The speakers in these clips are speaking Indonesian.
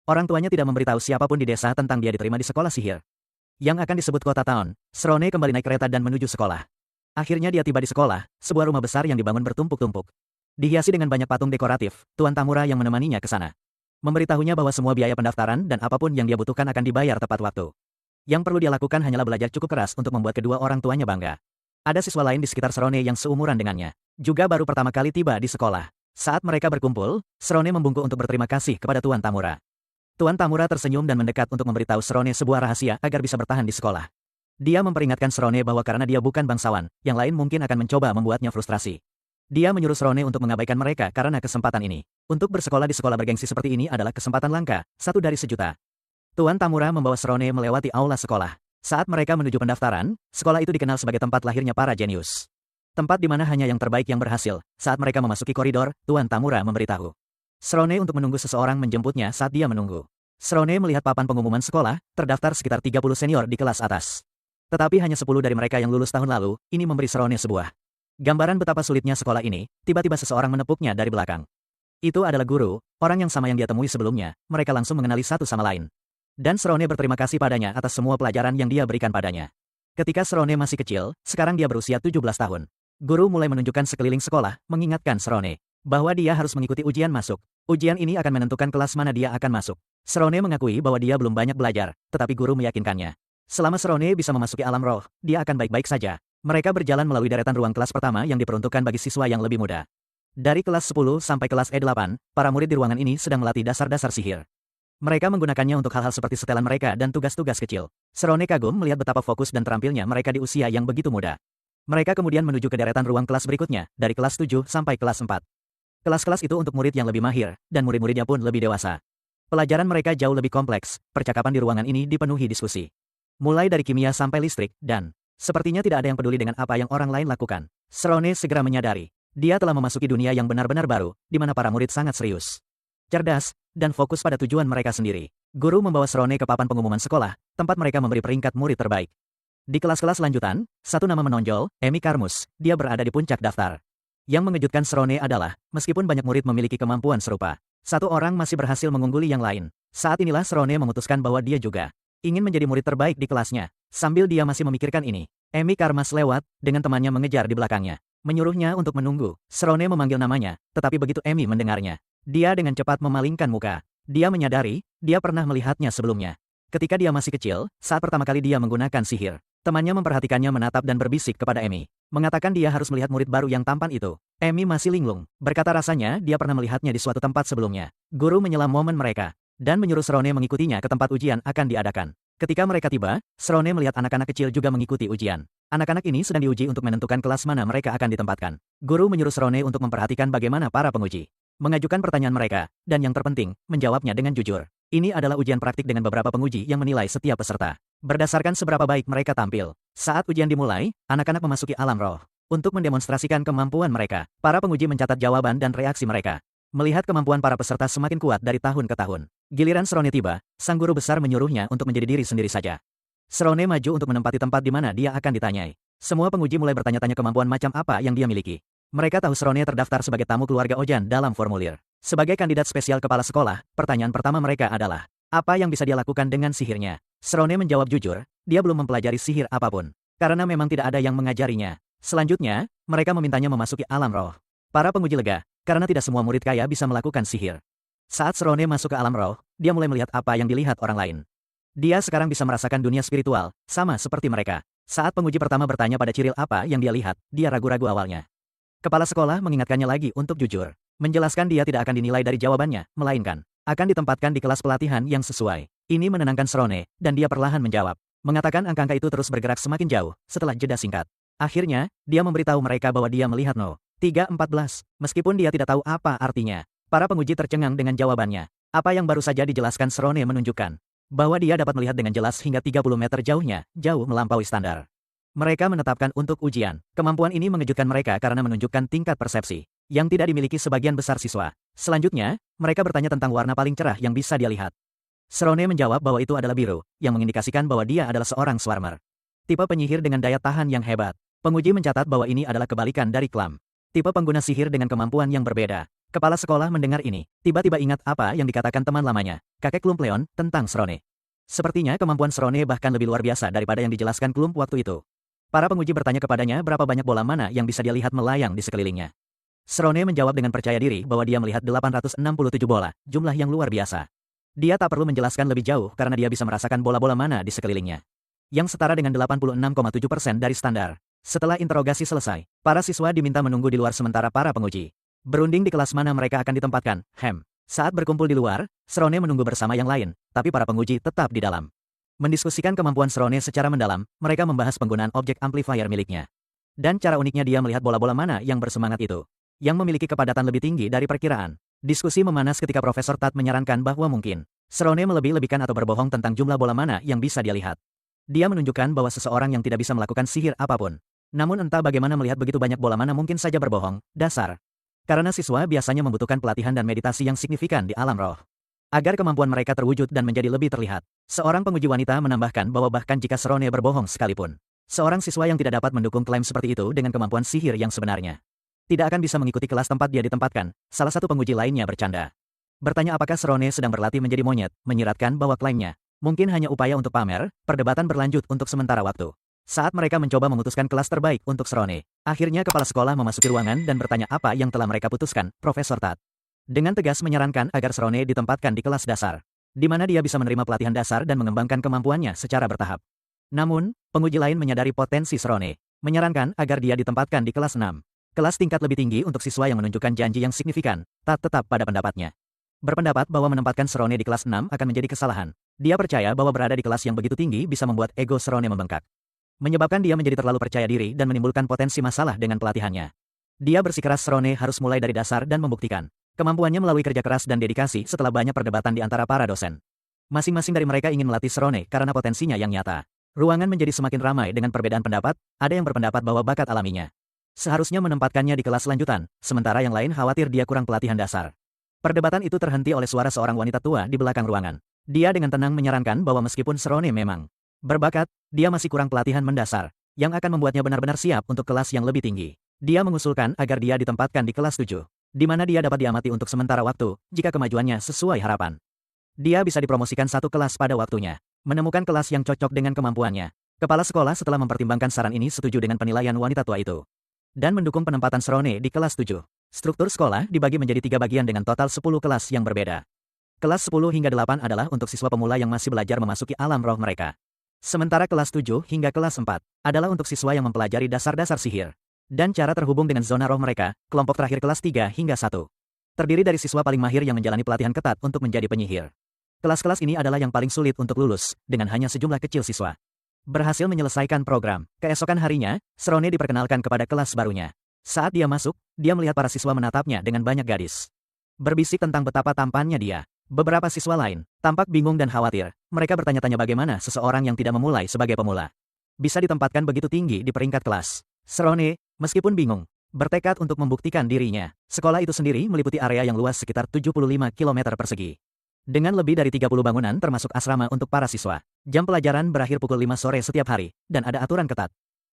Orang tuanya tidak memberitahu siapapun di desa tentang dia diterima di sekolah sihir yang akan disebut kota Taon. Serone kembali naik kereta dan menuju sekolah. Akhirnya dia tiba di sekolah, sebuah rumah besar yang dibangun bertumpuk-tumpuk. Dihiasi dengan banyak patung dekoratif, Tuan Tamura yang menemaninya ke sana. Memberitahunya bahwa semua biaya pendaftaran dan apapun yang dia butuhkan akan dibayar tepat waktu. Yang perlu dia lakukan hanyalah belajar cukup keras untuk membuat kedua orang tuanya bangga. Ada siswa lain di sekitar Serone yang seumuran dengannya. Juga baru pertama kali tiba di sekolah. Saat mereka berkumpul, Serone membungkuk untuk berterima kasih kepada Tuan Tamura. Tuan Tamura tersenyum dan mendekat untuk memberitahu Serone sebuah rahasia agar bisa bertahan di sekolah. Dia memperingatkan Serone bahwa karena dia bukan bangsawan, yang lain mungkin akan mencoba membuatnya frustrasi. Dia menyuruh Serone untuk mengabaikan mereka karena kesempatan ini. Untuk bersekolah di sekolah bergengsi seperti ini adalah kesempatan langka, satu dari sejuta. Tuan Tamura membawa Serone melewati aula sekolah. Saat mereka menuju pendaftaran, sekolah itu dikenal sebagai tempat lahirnya para jenius. Tempat di mana hanya yang terbaik yang berhasil. Saat mereka memasuki koridor, Tuan Tamura memberitahu Serone untuk menunggu seseorang menjemputnya saat dia menunggu. Serone melihat papan pengumuman sekolah, terdaftar sekitar 30 senior di kelas atas. Tetapi hanya 10 dari mereka yang lulus tahun lalu, ini memberi Serone sebuah gambaran betapa sulitnya sekolah ini. Tiba-tiba seseorang menepuknya dari belakang. Itu adalah guru, orang yang sama yang dia temui sebelumnya. Mereka langsung mengenali satu sama lain. Dan Serone berterima kasih padanya atas semua pelajaran yang dia berikan padanya. Ketika Serone masih kecil, sekarang dia berusia 17 tahun. Guru mulai menunjukkan sekeliling sekolah, mengingatkan Serone bahwa dia harus mengikuti ujian masuk. Ujian ini akan menentukan kelas mana dia akan masuk. Serone mengakui bahwa dia belum banyak belajar, tetapi guru meyakinkannya. Selama Serone bisa memasuki alam roh, dia akan baik-baik saja. Mereka berjalan melalui deretan ruang kelas pertama yang diperuntukkan bagi siswa yang lebih muda. Dari kelas 10 sampai kelas E8, para murid di ruangan ini sedang melatih dasar-dasar sihir. Mereka menggunakannya untuk hal-hal seperti setelan mereka dan tugas-tugas kecil. Serone kagum melihat betapa fokus dan terampilnya mereka di usia yang begitu muda. Mereka kemudian menuju ke deretan ruang kelas berikutnya, dari kelas 7 sampai kelas 4. Kelas-kelas itu untuk murid yang lebih mahir, dan murid-muridnya pun lebih dewasa. Pelajaran mereka jauh lebih kompleks, percakapan di ruangan ini dipenuhi diskusi. Mulai dari kimia sampai listrik, dan sepertinya tidak ada yang peduli dengan apa yang orang lain lakukan. Serone segera menyadari, dia telah memasuki dunia yang benar-benar baru, di mana para murid sangat serius, cerdas, dan fokus pada tujuan mereka sendiri. Guru membawa Serone ke papan pengumuman sekolah, tempat mereka memberi peringkat murid terbaik. Di kelas-kelas lanjutan, satu nama menonjol, Emi Karmus, dia berada di puncak daftar. Yang mengejutkan Serone adalah, meskipun banyak murid memiliki kemampuan serupa, satu orang masih berhasil mengungguli yang lain. Saat inilah Serone memutuskan bahwa dia juga ingin menjadi murid terbaik di kelasnya. Sambil dia masih memikirkan ini, Emi Karmas lewat, dengan temannya mengejar di belakangnya. Menyuruhnya untuk menunggu. Serone memanggil namanya, tetapi begitu Emi mendengarnya, dia dengan cepat memalingkan muka. Dia menyadari, dia pernah melihatnya sebelumnya. Ketika dia masih kecil, saat pertama kali dia menggunakan sihir, temannya memperhatikannya menatap dan berbisik kepada Emi. Mengatakan dia harus melihat murid baru yang tampan itu. Emi masih linglung, berkata rasanya dia pernah melihatnya di suatu tempat sebelumnya. Guru menyelam momen mereka, dan menyuruh Serone mengikutinya ke tempat ujian akan diadakan. Ketika mereka tiba, Serone melihat anak-anak kecil juga mengikuti ujian. Anak-anak ini sedang diuji untuk menentukan kelas mana mereka akan ditempatkan. Guru menyuruh Serone untuk memperhatikan bagaimana para penguji mengajukan pertanyaan mereka, dan yang terpenting, menjawabnya dengan jujur. Ini adalah ujian praktik dengan beberapa penguji yang menilai setiap peserta berdasarkan seberapa baik mereka tampil. Saat ujian dimulai, anak-anak memasuki alam roh. Untuk mendemonstrasikan kemampuan mereka, para penguji mencatat jawaban dan reaksi mereka. Melihat kemampuan para peserta semakin kuat dari tahun ke tahun. Giliran Serone tiba, sang guru besar menyuruhnya untuk menjadi diri sendiri saja. Serone maju untuk menempati tempat di mana dia akan ditanyai. Semua penguji mulai bertanya-tanya kemampuan macam apa yang dia miliki. Mereka tahu Serone terdaftar sebagai tamu keluarga Ojan dalam formulir. Sebagai kandidat spesial kepala sekolah, pertanyaan pertama mereka adalah, apa yang bisa dia lakukan dengan sihirnya? Serone menjawab jujur, dia belum mempelajari sihir apapun. Karena memang tidak ada yang mengajarinya. Selanjutnya, mereka memintanya memasuki alam roh. Para penguji lega, karena tidak semua murid kaya bisa melakukan sihir. Saat Serone masuk ke alam roh, dia mulai melihat apa yang dilihat orang lain. Dia sekarang bisa merasakan dunia spiritual, sama seperti mereka. Saat penguji pertama bertanya pada Ciril apa yang dia lihat, dia ragu-ragu awalnya. Kepala sekolah mengingatkannya lagi untuk jujur. Menjelaskan dia tidak akan dinilai dari jawabannya, melainkan akan ditempatkan di kelas pelatihan yang sesuai. Ini menenangkan Serone, dan dia perlahan menjawab. Mengatakan angka-angka itu terus bergerak semakin jauh, setelah jeda singkat. Akhirnya, dia memberitahu mereka bahwa dia melihat No. 314, meskipun dia tidak tahu apa artinya. Para penguji tercengang dengan jawabannya. Apa yang baru saja dijelaskan Serone menunjukkan bahwa dia dapat melihat dengan jelas hingga 30 meter jauhnya, jauh melampaui standar. Mereka menetapkan untuk ujian. Kemampuan ini mengejutkan mereka karena menunjukkan tingkat persepsi yang tidak dimiliki sebagian besar siswa. Selanjutnya, mereka bertanya tentang warna paling cerah yang bisa dia lihat. Serone menjawab bahwa itu adalah biru, yang mengindikasikan bahwa dia adalah seorang swarmer. Tipe penyihir dengan daya tahan yang hebat. Penguji mencatat bahwa ini adalah kebalikan dari Klam. Tipe pengguna sihir dengan kemampuan yang berbeda. Kepala sekolah mendengar ini, tiba-tiba ingat apa yang dikatakan teman lamanya, kakek Klump Leon, tentang Srone. Sepertinya kemampuan Srone bahkan lebih luar biasa daripada yang dijelaskan Klump waktu itu. Para penguji bertanya kepadanya berapa banyak bola mana yang bisa dia lihat melayang di sekelilingnya. Srone menjawab dengan percaya diri bahwa dia melihat 867 bola, jumlah yang luar biasa. Dia tak perlu menjelaskan lebih jauh karena dia bisa merasakan bola-bola mana di sekelilingnya. Yang setara dengan 86,7% dari standar. Setelah interogasi selesai, para siswa diminta menunggu di luar sementara para penguji berunding di kelas mana mereka akan ditempatkan. Saat berkumpul di luar, Srone menunggu bersama yang lain, tapi para penguji tetap di dalam. Mendiskusikan kemampuan Srone secara mendalam, mereka membahas penggunaan objek amplifier miliknya. Dan cara uniknya dia melihat bola-bola mana yang bersemangat itu, yang memiliki kepadatan lebih tinggi dari perkiraan. Diskusi memanas ketika Profesor Tat menyarankan bahwa mungkin Srone melebih-lebihkan atau berbohong tentang jumlah bola mana yang bisa dia lihat. Dia menunjukkan bahwa seseorang yang tidak bisa melakukan sihir apapun. Namun entah bagaimana melihat begitu banyak bola mana mungkin saja berbohong, dasar. Karena siswa biasanya membutuhkan pelatihan dan meditasi yang signifikan di alam roh. Agar kemampuan mereka terwujud dan menjadi lebih terlihat. Seorang penguji wanita menambahkan bahwa bahkan jika Srone berbohong sekalipun, seorang siswa yang tidak dapat mendukung klaim seperti itu dengan kemampuan sihir yang sebenarnya tidak akan bisa mengikuti kelas tempat dia ditempatkan, salah satu penguji lainnya bercanda. Bertanya apakah Srone sedang berlatih menjadi monyet, menyiratkan bahwa klaimnya mungkin hanya upaya untuk pamer. Perdebatan berlanjut untuk sementara waktu. Saat mereka mencoba memutuskan kelas terbaik untuk Srone, akhirnya kepala sekolah memasuki ruangan dan bertanya apa yang telah mereka putuskan, Profesor Tat. Dengan tegas menyarankan agar Srone ditempatkan di kelas dasar, di mana dia bisa menerima pelatihan dasar dan mengembangkan kemampuannya secara bertahap. Namun, penguji lain menyadari potensi Srone, menyarankan agar dia ditempatkan di kelas 6. Kelas tingkat lebih tinggi untuk siswa yang menunjukkan janji yang signifikan. Tat tetap pada pendapatnya. Berpendapat bahwa menempatkan Srone di kelas 6 akan menjadi kesalahan. Dia percaya bahwa berada di kelas yang begitu tinggi bisa membuat ego Srone membengkak, menyebabkan dia menjadi terlalu percaya diri dan menimbulkan potensi masalah dengan pelatihannya. Dia bersikeras Srone harus mulai dari dasar dan membuktikan kemampuannya melalui kerja keras dan dedikasi setelah banyak perdebatan di antara para dosen. Masing-masing dari mereka ingin melatih Srone karena potensinya yang nyata. Ruangan menjadi semakin ramai dengan perbedaan pendapat, ada yang berpendapat bahwa bakat alaminya seharusnya menempatkannya di kelas lanjutan, sementara yang lain khawatir dia kurang pelatihan dasar. Perdebatan itu terhenti oleh suara seorang wanita tua di belakang ruangan. Dia dengan tenang menyarankan bahwa meskipun Srone memang berbakat, dia masih kurang pelatihan mendasar, yang akan membuatnya benar-benar siap untuk kelas yang lebih tinggi. Dia mengusulkan agar dia ditempatkan di kelas 7, di mana dia dapat diamati untuk sementara waktu, jika kemajuannya sesuai harapan. Dia bisa dipromosikan satu kelas pada waktunya, menemukan kelas yang cocok dengan kemampuannya. Kepala sekolah setelah mempertimbangkan saran ini setuju dengan penilaian wanita tua itu, dan mendukung penempatan Srone di kelas 7. Struktur sekolah dibagi menjadi 3 bagian dengan total 10 kelas yang berbeda. Kelas 10 hingga 8 adalah untuk siswa pemula yang masih belajar memasuki alam roh mereka. Sementara kelas 7 hingga kelas 4 adalah untuk siswa yang mempelajari dasar-dasar sihir dan cara terhubung dengan zona roh mereka. Kelompok terakhir kelas 3 hingga 1 terdiri dari siswa paling mahir yang menjalani pelatihan ketat untuk menjadi penyihir. Kelas-kelas ini adalah yang paling sulit untuk lulus, dengan hanya sejumlah kecil siswa berhasil menyelesaikan program. Keesokan harinya, Srone diperkenalkan kepada kelas barunya. Saat dia masuk, dia melihat para siswa menatapnya dengan banyak gadis berbisik tentang betapa tampannya dia. Beberapa siswa lain tampak bingung dan khawatir. Mereka bertanya-tanya bagaimana seseorang yang tidak memulai sebagai pemula bisa ditempatkan begitu tinggi di peringkat kelas. Srone, meskipun bingung, bertekad untuk membuktikan dirinya. Sekolah itu sendiri meliputi area yang luas sekitar 75 km persegi. Dengan lebih dari 30 bangunan termasuk asrama untuk para siswa. Jam pelajaran berakhir pukul 5 sore setiap hari, dan ada aturan ketat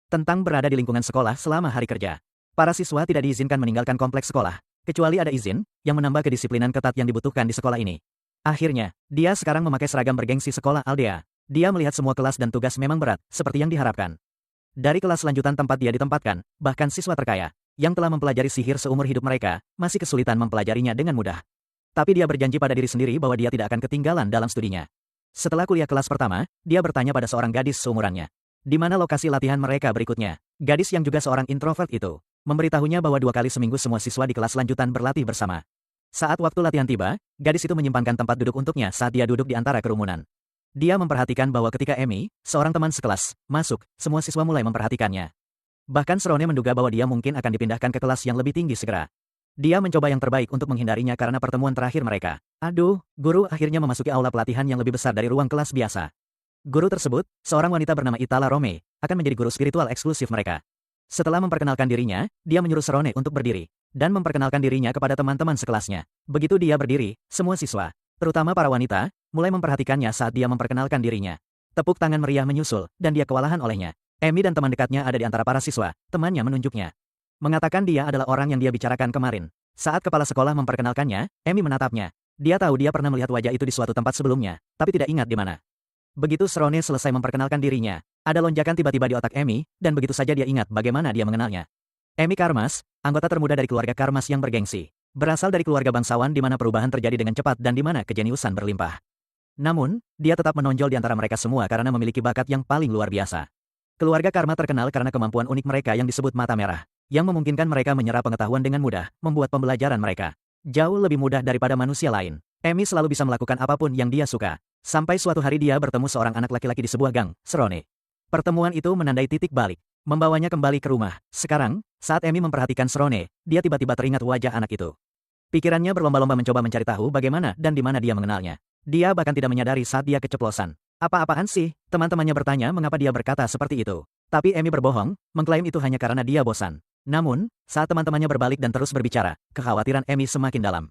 tentang berada di lingkungan sekolah selama hari kerja. Para siswa tidak diizinkan meninggalkan kompleks sekolah, kecuali ada izin yang menambah kedisiplinan ketat yang dibutuhkan di sekolah ini. Akhirnya, dia sekarang memakai seragam bergengsi sekolah Aldea. Dia melihat semua kelas dan tugas memang berat, seperti yang diharapkan. Dari kelas lanjutan tempat dia ditempatkan, bahkan siswa terkaya, yang telah mempelajari sihir seumur hidup mereka, masih kesulitan mempelajarinya dengan mudah. Tapi dia berjanji pada diri sendiri bahwa dia tidak akan ketinggalan dalam studinya. Setelah kuliah kelas pertama, dia bertanya pada seorang gadis seumurannya, di mana lokasi latihan mereka berikutnya. Gadis yang juga seorang introvert itu memberitahunya bahwa 2 kali seminggu semua siswa di kelas lanjutan berlatih bersama. Saat waktu latihan tiba, gadis itu menyimpankan tempat duduk untuknya saat dia duduk di antara kerumunan. Dia memperhatikan bahwa ketika Emi, seorang teman sekelas, masuk, semua siswa mulai memperhatikannya. Bahkan Srone menduga bahwa dia mungkin akan dipindahkan ke kelas yang lebih tinggi segera. Dia mencoba yang terbaik untuk menghindarinya karena pertemuan terakhir mereka. Aduh, guru akhirnya memasuki aula pelatihan yang lebih besar dari ruang kelas biasa. Guru tersebut, seorang wanita bernama Itala Rome, akan menjadi guru spiritual eksklusif mereka. Setelah memperkenalkan dirinya, dia menyuruh Srone untuk berdiri dan memperkenalkan dirinya kepada teman-teman sekelasnya. Begitu dia berdiri, semua siswa, terutama para wanita, mulai memperhatikannya saat dia memperkenalkan dirinya. Tepuk tangan meriah menyusul, dan dia kewalahan olehnya. Emi dan teman dekatnya ada di antara para siswa, temannya menunjuknya. Mengatakan dia adalah orang yang dia bicarakan kemarin. Saat kepala sekolah memperkenalkannya, Emi menatapnya. Dia tahu dia pernah melihat wajah itu di suatu tempat sebelumnya, tapi tidak ingat di mana. Begitu Srone selesai memperkenalkan dirinya, ada lonjakan tiba-tiba di otak Emi, dan begitu saja dia ingat bagaimana dia mengenalnya. Emi Karmas, anggota termuda dari keluarga Karmas yang bergengsi. Berasal dari keluarga bangsawan di mana perubahan terjadi dengan cepat dan di mana kejeniusan berlimpah. Namun, dia tetap menonjol di antara mereka semua karena memiliki bakat yang paling luar biasa. Keluarga Karma terkenal karena kemampuan unik mereka yang disebut mata merah, yang memungkinkan mereka menyerap pengetahuan dengan mudah, membuat pembelajaran mereka jauh lebih mudah daripada manusia lain. Emi selalu bisa melakukan apapun yang dia suka. Sampai suatu hari dia bertemu seorang anak laki-laki di sebuah gang, Srone. Pertemuan itu menandai titik balik, membawanya kembali ke rumah. Sekarang, saat Emi memperhatikan Srone, dia tiba-tiba teringat wajah anak itu. Pikirannya berlomba-lomba mencoba mencari tahu bagaimana dan di mana dia mengenalnya. Dia bahkan tidak menyadari saat dia keceplosan. Apa-apaan sih? Teman-temannya bertanya mengapa dia berkata seperti itu. Tapi Emi berbohong, mengklaim itu hanya karena dia bosan. Namun, saat teman-temannya berbalik dan terus berbicara, kekhawatiran Emi semakin dalam.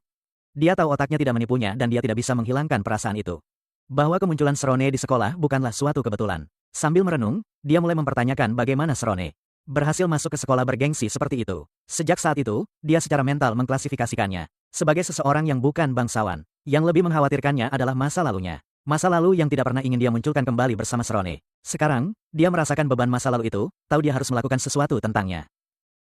Dia tahu otaknya tidak menipunya dan dia tidak bisa menghilangkan perasaan itu. Bahwa kemunculan Srone di sekolah bukanlah suatu kebetulan. Sambil merenung, dia mulai mempertanyakan bagaimana Srone berhasil masuk ke sekolah bergengsi seperti itu. Sejak saat itu, dia secara mental mengklasifikasikannya sebagai seseorang yang bukan bangsawan. Yang lebih mengkhawatirkannya adalah masa lalunya. Masa lalu yang tidak pernah ingin dia munculkan kembali bersama Srone. Sekarang, dia merasakan beban masa lalu itu, tahu dia harus melakukan sesuatu tentangnya.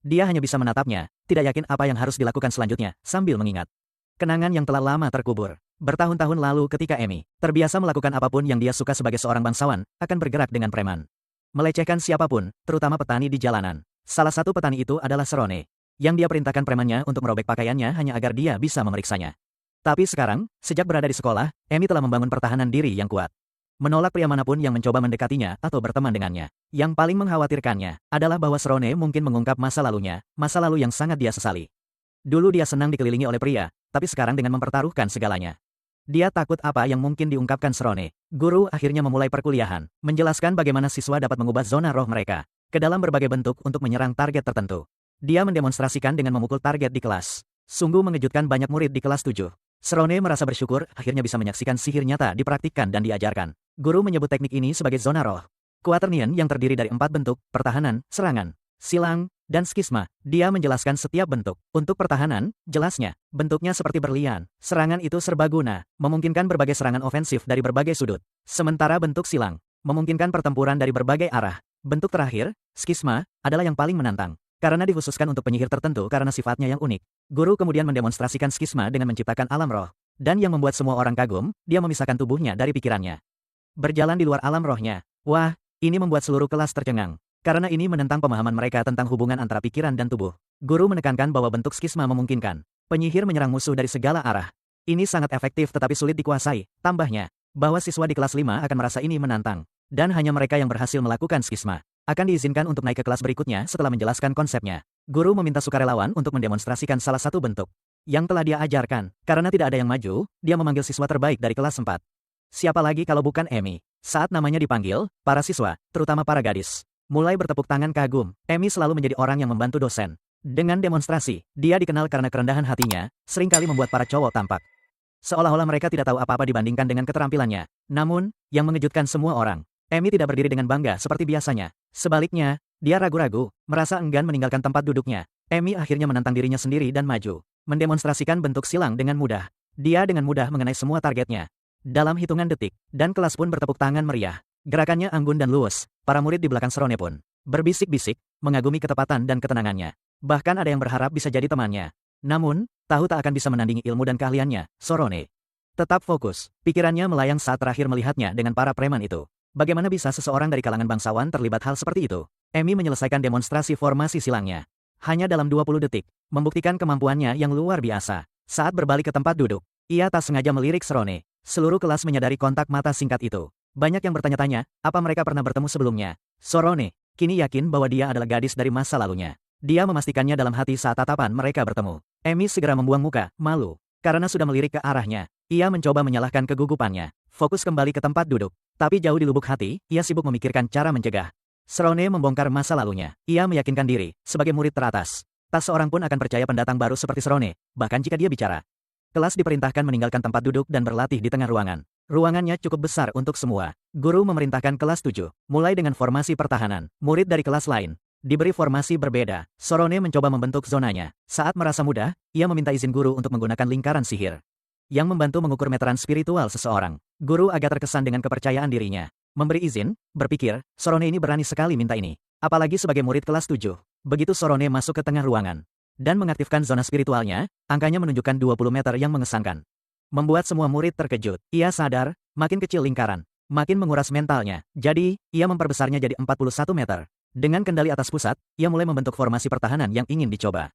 Dia hanya bisa menatapnya, tidak yakin apa yang harus dilakukan selanjutnya, sambil mengingat kenangan yang telah lama terkubur. Bertahun-tahun lalu ketika Emi terbiasa melakukan apapun yang dia suka sebagai seorang bangsawan, akan bergerak dengan preman. Melecehkan siapapun, terutama petani di jalanan. Salah satu petani itu adalah Srone, yang dia perintahkan premannya untuk merobek pakaiannya hanya agar dia bisa memeriksanya. Tapi sekarang, sejak berada di sekolah, Emi telah membangun pertahanan diri yang kuat. Menolak pria manapun yang mencoba mendekatinya atau berteman dengannya. Yang paling mengkhawatirkannya adalah bahwa Srone mungkin mengungkap masa lalunya, masa lalu yang sangat dia sesali. Dulu dia senang dikelilingi oleh pria, tapi sekarang dengan mempertaruhkan segalanya. Dia takut apa yang mungkin diungkapkan Srone. Guru akhirnya memulai perkuliahan, menjelaskan bagaimana siswa dapat mengubah zona roh mereka ke dalam berbagai bentuk untuk menyerang target tertentu. Dia mendemonstrasikan dengan memukul target di kelas. Sungguh mengejutkan banyak murid di kelas 7. Srone merasa bersyukur akhirnya bisa menyaksikan sihir nyata dipraktikkan dan diajarkan. Guru menyebut teknik ini sebagai zona roh. Quaternion yang terdiri dari 4 bentuk, pertahanan, serangan, silang, dan skisma. Dia menjelaskan setiap bentuk. Untuk pertahanan, jelasnya, bentuknya seperti berlian. Serangan itu serbaguna, memungkinkan berbagai serangan ofensif dari berbagai sudut. Sementara bentuk silang, memungkinkan pertempuran dari berbagai arah. Bentuk terakhir, skisma, adalah yang paling menantang. Karena dikhususkan untuk penyihir tertentu karena sifatnya yang unik. Guru kemudian mendemonstrasikan skisma dengan menciptakan alam roh. Dan yang membuat semua orang kagum, dia memisahkan tubuhnya dari pikirannya. Berjalan di luar alam rohnya. Wah, ini membuat seluruh kelas tercengang. Karena ini menentang pemahaman mereka tentang hubungan antara pikiran dan tubuh. Guru menekankan bahwa bentuk skisma memungkinkan penyihir menyerang musuh dari segala arah. Ini sangat efektif tetapi sulit dikuasai. Tambahnya, bahwa siswa di kelas 5 akan merasa ini menantang. Dan hanya mereka yang berhasil melakukan skisma akan diizinkan untuk naik ke kelas berikutnya setelah menjelaskan konsepnya. Guru meminta sukarelawan untuk mendemonstrasikan salah satu bentuk yang telah dia ajarkan. Karena tidak ada yang maju, dia memanggil siswa terbaik dari kelas 4. Siapa lagi kalau bukan Emi? Saat namanya dipanggil, para siswa, terutama para gadis, mulai bertepuk tangan kagum. Emi selalu menjadi orang yang membantu dosen. Dengan demonstrasi, dia dikenal karena kerendahan hatinya, seringkali membuat para cowok tampak seolah-olah mereka tidak tahu apa-apa dibandingkan dengan keterampilannya. Namun, yang mengejutkan semua orang, Emi tidak berdiri dengan bangga seperti biasanya. Sebaliknya, dia ragu-ragu, merasa enggan meninggalkan tempat duduknya. Emi akhirnya menantang dirinya sendiri dan maju, mendemonstrasikan bentuk silang dengan mudah. Dia dengan mudah mengenai semua targetnya dalam hitungan detik, dan kelas pun bertepuk tangan meriah. Gerakannya anggun dan luwes. Para murid di belakang Srone pun berbisik-bisik, mengagumi ketepatan dan ketenangannya. Bahkan ada yang berharap bisa jadi temannya. Namun, tahu tak akan bisa menandingi ilmu dan keahliannya, Srone tetap fokus. Pikirannya melayang saat terakhir melihatnya dengan para preman itu. Bagaimana bisa seseorang dari kalangan bangsawan terlibat hal seperti itu? Emi menyelesaikan demonstrasi formasi silangnya hanya dalam 20 detik, membuktikan kemampuannya yang luar biasa. Saat berbalik ke tempat duduk, ia tak sengaja melirik Srone. Seluruh kelas menyadari kontak mata singkat itu. Banyak yang bertanya-tanya, apa mereka pernah bertemu sebelumnya? Srone kini yakin bahwa dia adalah gadis dari masa lalunya. Dia memastikannya dalam hati saat tatapan mereka bertemu. Emi segera membuang muka, malu, karena sudah melirik ke arahnya. Ia mencoba menyalahkan kegugupannya, fokus kembali ke tempat duduk. Tapi jauh di lubuk hati, ia sibuk memikirkan cara mencegah Srone membongkar masa lalunya. Ia meyakinkan diri, sebagai murid teratas, tak seorang pun akan percaya pendatang baru seperti Srone, bahkan jika dia bicara. Kelas diperintahkan meninggalkan tempat duduk dan berlatih di tengah ruangan. Ruangannya cukup besar untuk semua. Guru memerintahkan kelas 7, mulai dengan formasi pertahanan. Murid dari kelas lain Diberi formasi berbeda, Sorone mencoba membentuk zonanya. Saat merasa mudah, ia meminta izin guru untuk menggunakan lingkaran sihir yang membantu mengukur meteran spiritual seseorang. Guru agak terkesan dengan kepercayaan dirinya. Memberi izin, berpikir, Sorone ini berani sekali minta ini. Apalagi sebagai murid kelas 7. Begitu Sorone masuk ke tengah ruangan dan mengaktifkan zona spiritualnya, angkanya menunjukkan 20 meter yang mengesankan. Membuat semua murid terkejut. Ia sadar, makin kecil lingkaran, makin menguras mentalnya. Jadi, ia memperbesarnya jadi 41 meter. Dengan kendali atas pusat, ia mulai membentuk formasi pertahanan yang ingin dicoba.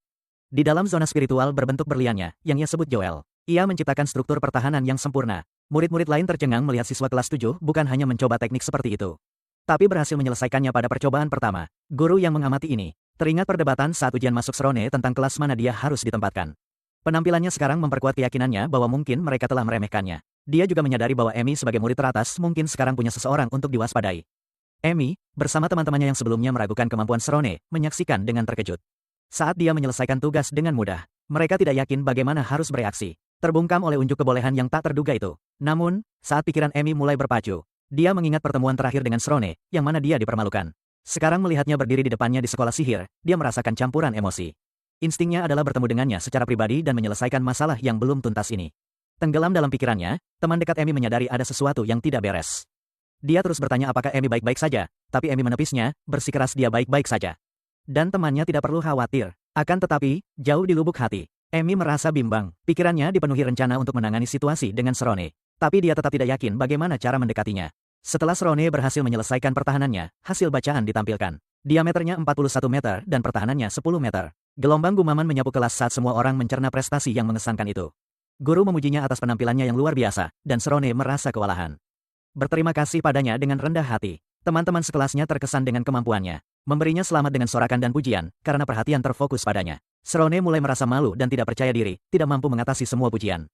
Di dalam zona spiritual berbentuk berliannya, yang ia sebut Joel, ia menciptakan struktur pertahanan yang sempurna. Murid-murid lain tercengang melihat siswa kelas 7 bukan hanya mencoba teknik seperti itu, tapi berhasil menyelesaikannya pada percobaan pertama. Guru yang mengamati ini teringat perdebatan saat ujian masuk Sorone tentang kelas mana dia harus ditempatkan. Penampilannya sekarang memperkuat keyakinannya bahwa mungkin mereka telah meremehkannya. Dia juga menyadari bahwa Emi sebagai murid teratas mungkin sekarang punya seseorang untuk diwaspadai. Emi, bersama teman-temannya yang sebelumnya meragukan kemampuan Sorone, menyaksikan dengan terkejut. Saat dia menyelesaikan tugas dengan mudah, mereka tidak yakin bagaimana harus bereaksi. Terbungkam oleh unjuk kebolehan yang tak terduga itu. Namun, saat pikiran Emi mulai berpacu, dia mengingat pertemuan terakhir dengan Sorone, yang mana dia dipermalukan. Sekarang melihatnya berdiri di depannya di sekolah sihir, dia merasakan campuran emosi. Instingnya adalah bertemu dengannya secara pribadi dan menyelesaikan masalah yang belum tuntas ini. Tenggelam dalam pikirannya, teman dekat Emi menyadari ada sesuatu yang tidak beres. Dia terus bertanya apakah Emi baik-baik saja, tapi Emi menepisnya, bersikeras dia baik-baik saja. Dan temannya tidak perlu khawatir. Akan tetapi, jauh di lubuk hati, Emi merasa bimbang. Pikirannya dipenuhi rencana untuk menangani situasi dengan Sorone. Tapi dia tetap tidak yakin bagaimana cara mendekatinya. Setelah Sorone berhasil menyelesaikan pertahanannya, hasil bacaan ditampilkan. Diameternya 41 meter dan pertahanannya 10 meter. Gelombang gumaman menyapu kelas saat semua orang mencerna prestasi yang mengesankan itu. Guru memujinya atas penampilannya yang luar biasa, dan Sorone merasa kewalahan. Berterima kasih padanya dengan rendah hati. Teman-teman sekelasnya terkesan dengan kemampuannya. Memberinya selamat dengan sorakan dan pujian, karena perhatian terfokus padanya. Sorone mulai merasa malu dan tidak percaya diri, tidak mampu mengatasi semua pujian.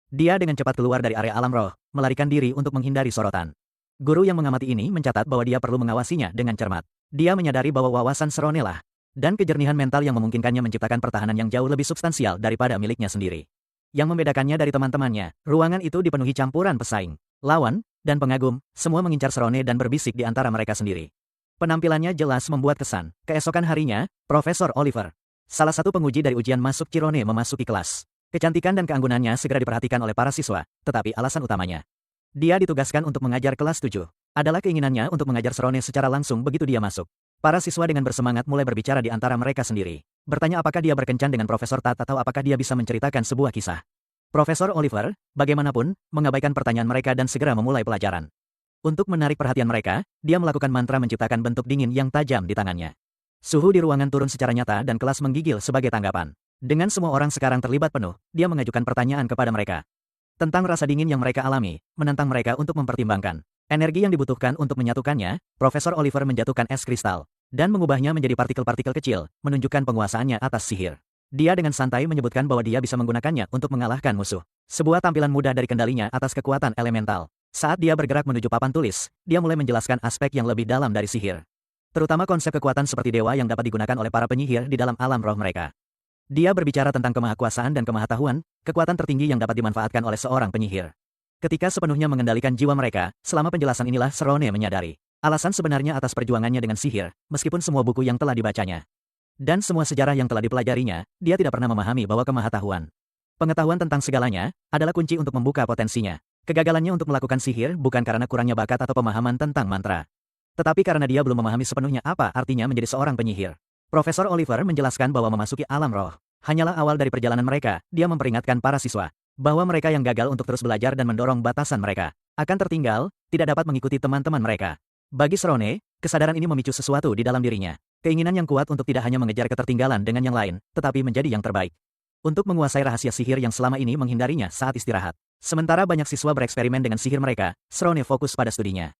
Dia dengan cepat keluar dari area alam roh, melarikan diri untuk menghindari sorotan. Guru yang mengamati ini mencatat bahwa dia perlu mengawasinya dengan cermat. Dia menyadari bahwa wawasan Sorone lah, dan kejernihan mental yang memungkinkannya menciptakan pertahanan yang jauh lebih substansial daripada miliknya sendiri. Yang membedakannya dari teman-temannya, ruangan itu dipenuhi campuran pesaing, lawan, dan pengagum, semua mengincar Sorone dan berbisik di antara mereka sendiri. Penampilannya jelas membuat kesan. Keesokan harinya, Profesor Oliver, salah satu penguji dari ujian masuk Cirone, memasuki kelas. Kecantikan dan keanggunannya segera diperhatikan oleh para siswa, tetapi alasan utamanya, dia ditugaskan untuk mengajar kelas 7. Adalah keinginannya untuk mengajar Sorone secara langsung begitu dia masuk. Para siswa dengan bersemangat mulai berbicara di antara mereka sendiri. Bertanya apakah dia berkencan dengan Profesor Tat atau apakah dia bisa menceritakan sebuah kisah. Profesor Oliver, bagaimanapun, mengabaikan pertanyaan mereka dan segera memulai pelajaran. Untuk menarik perhatian mereka, dia melakukan mantra menciptakan bentuk dingin yang tajam di tangannya. Suhu di ruangan turun secara nyata dan kelas menggigil sebagai tanggapan. Dengan semua orang sekarang terlibat penuh, dia mengajukan pertanyaan kepada mereka tentang rasa dingin yang mereka alami, menantang mereka untuk mempertimbangkan energi yang dibutuhkan untuk menyatukannya. Profesor Oliver menjatuhkan es kristal dan mengubahnya menjadi partikel-partikel kecil, menunjukkan penguasaannya atas sihir. Dia dengan santai menyebutkan bahwa dia bisa menggunakannya untuk mengalahkan musuh. Sebuah tampilan mudah dari kendalinya atas kekuatan elemental. Saat dia bergerak menuju papan tulis, dia mulai menjelaskan aspek yang lebih dalam dari sihir. Terutama konsep kekuatan seperti dewa yang dapat digunakan oleh para penyihir di dalam alam roh mereka. Dia berbicara tentang kemahakuasaan dan kemahatahuan, kekuatan tertinggi yang dapat dimanfaatkan oleh seorang penyihir. Ketika sepenuhnya mengendalikan jiwa mereka, selama penjelasan inilah Sorone menyadari alasan sebenarnya atas perjuangannya dengan sihir, meskipun semua buku yang telah dibacanya dan semua sejarah yang telah dipelajarinya, dia tidak pernah memahami bahwa kemahatahuan, pengetahuan tentang segalanya, adalah kunci untuk membuka potensinya. Kegagalannya untuk melakukan sihir bukan karena kurangnya bakat atau pemahaman tentang mantra, tetapi karena dia belum memahami sepenuhnya apa artinya menjadi seorang penyihir. Profesor Oliver menjelaskan bahwa memasuki alam roh hanyalah awal dari perjalanan mereka. Dia memperingatkan para siswa bahwa mereka yang gagal untuk terus belajar dan mendorong batasan mereka akan tertinggal, tidak dapat mengikuti teman-teman mereka. Bagi Sorone, kesadaran ini memicu sesuatu di dalam dirinya. Keinginan yang kuat untuk tidak hanya mengejar ketertinggalan dengan yang lain, tetapi menjadi yang terbaik. Untuk menguasai rahasia sihir yang selama ini menghindarinya saat istirahat. Sementara banyak siswa bereksperimen dengan sihir mereka, Sorone fokus pada studinya.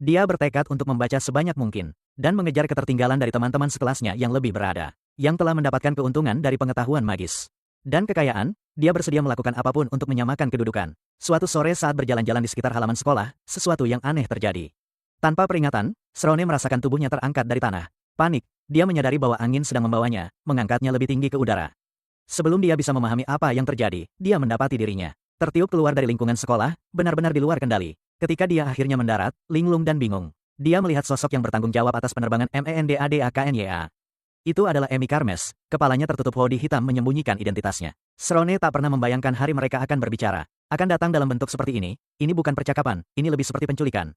Dia bertekad untuk membaca sebanyak mungkin, dan mengejar ketertinggalan dari teman-teman sekelasnya yang lebih berada, yang telah mendapatkan keuntungan dari pengetahuan magis dan kekayaan. Dia bersedia melakukan apapun untuk menyamakan kedudukan. Suatu sore saat berjalan-jalan di sekitar halaman sekolah, sesuatu yang aneh terjadi. Tanpa peringatan, Sorone merasakan tubuhnya terangkat dari tanah. Panik, dia menyadari bahwa angin sedang membawanya, mengangkatnya lebih tinggi ke udara. Sebelum dia bisa memahami apa yang terjadi, dia mendapati dirinya tertiup keluar dari lingkungan sekolah, benar-benar di luar kendali. Ketika dia akhirnya mendarat, linglung dan bingung. Dia melihat sosok yang bertanggung jawab atas penerbangan MENDADAKNYA. Itu adalah Amy Karmes, kepalanya tertutup hoodie hitam menyembunyikan identitasnya. Srone tak pernah membayangkan hari mereka akan berbicara. Akan datang dalam bentuk seperti ini bukan percakapan, ini lebih seperti penculikan.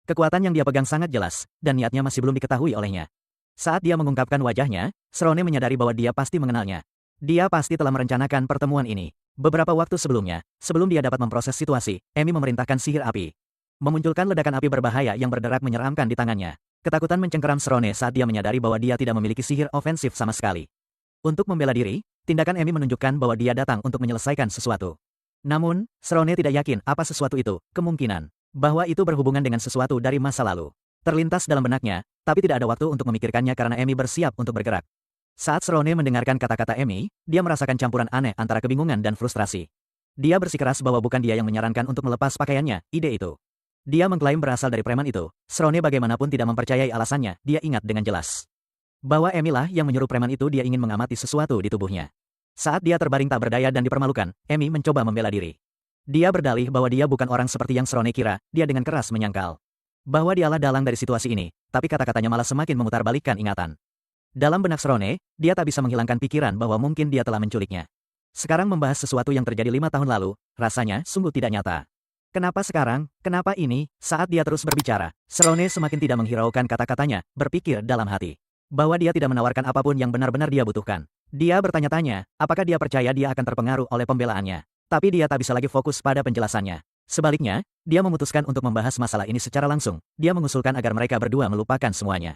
Kekuatan yang dia pegang sangat jelas, dan niatnya masih belum diketahui olehnya. Saat dia mengungkapkan wajahnya, Srone menyadari bahwa dia pasti mengenalnya. Dia pasti telah merencanakan pertemuan ini. Beberapa waktu sebelumnya, sebelum dia dapat memproses situasi, Amy memerintahkan sihir api. Memunculkan ledakan api berbahaya yang berderak menyeramkan di tangannya. Ketakutan mencengkeram Srone saat dia menyadari bahwa dia tidak memiliki sihir ofensif sama sekali. Untuk membela diri, tindakan Amy menunjukkan bahwa dia datang untuk menyelesaikan sesuatu. Namun, Srone tidak yakin apa sesuatu itu, kemungkinan bahwa itu berhubungan dengan sesuatu dari masa lalu. Terlintas dalam benaknya, tapi tidak ada waktu untuk memikirkannya karena Amy bersiap untuk bergerak. Saat Srone mendengarkan kata-kata Amy, dia merasakan campuran aneh antara kebingungan dan frustrasi. Dia bersikeras bahwa bukan dia yang menyarankan untuk melepas pakaiannya, ide itu. Dia mengklaim berasal dari preman itu. Srone bagaimanapun tidak mempercayai alasannya, dia ingat dengan jelas bahwa Amy lah yang menyuruh preman itu dia ingin mengamati sesuatu di tubuhnya. Saat dia terbaring tak berdaya dan dipermalukan, Amy mencoba membela diri. Dia berdalih bahwa dia bukan orang seperti yang Srone kira, dia dengan keras menyangkal bahwa dialah dalang dari situasi ini, tapi kata-katanya malah semakin memutarbalikkan ingatan. Dalam benak Srone, dia tak bisa menghilangkan pikiran bahwa mungkin dia telah menculiknya. Sekarang membahas sesuatu yang terjadi 5 tahun lalu, rasanya sungguh tidak nyata. Kenapa sekarang? Kenapa ini? Saat dia terus berbicara, Srone semakin tidak menghiraukan kata-katanya, berpikir dalam hati bahwa dia tidak menawarkan apapun yang benar-benar dia butuhkan. Dia bertanya-tanya, apakah dia percaya dia akan terpengaruh oleh pembelaannya. Tapi dia tak bisa lagi fokus pada penjelasannya. Sebaliknya, dia memutuskan untuk membahas masalah ini secara langsung. Dia mengusulkan agar mereka berdua melupakan semuanya.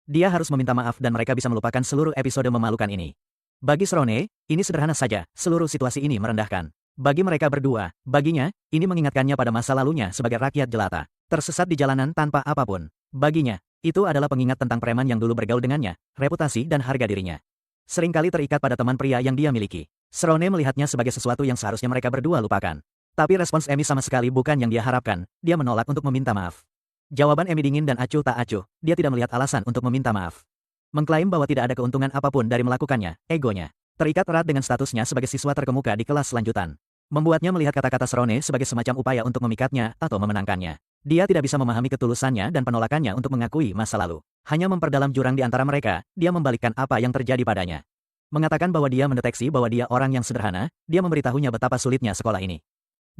Dia harus meminta maaf dan mereka bisa melupakan seluruh episode memalukan ini. Bagi Srone, ini sederhana saja, seluruh situasi ini merendahkan. Bagi mereka berdua, baginya, ini mengingatkannya pada masa lalunya sebagai rakyat jelata, tersesat di jalanan tanpa apapun. Baginya, itu adalah pengingat tentang preman yang dulu bergaul dengannya, reputasi dan harga dirinya. Seringkali terikat pada teman pria yang dia miliki. Srone melihatnya sebagai sesuatu yang seharusnya mereka berdua lupakan. Tapi respons Amy sama sekali bukan yang dia harapkan, dia menolak untuk meminta maaf. Jawaban Amy dingin dan acuh tak acuh, dia tidak melihat alasan untuk meminta maaf. Mengklaim bahwa tidak ada keuntungan apapun dari melakukannya, egonya terikat erat dengan statusnya sebagai siswa terkemuka di kelas lanjutan. Membuatnya melihat kata-kata Srone sebagai semacam upaya untuk memikatnya atau memenangkannya. Dia tidak bisa memahami ketulusannya dan penolakannya untuk mengakui masa lalu. Hanya memperdalam jurang di antara mereka, dia membalikkan apa yang terjadi padanya. Mengatakan bahwa dia mendeteksi bahwa dia orang yang sederhana, dia memberitahunya betapa sulitnya sekolah ini.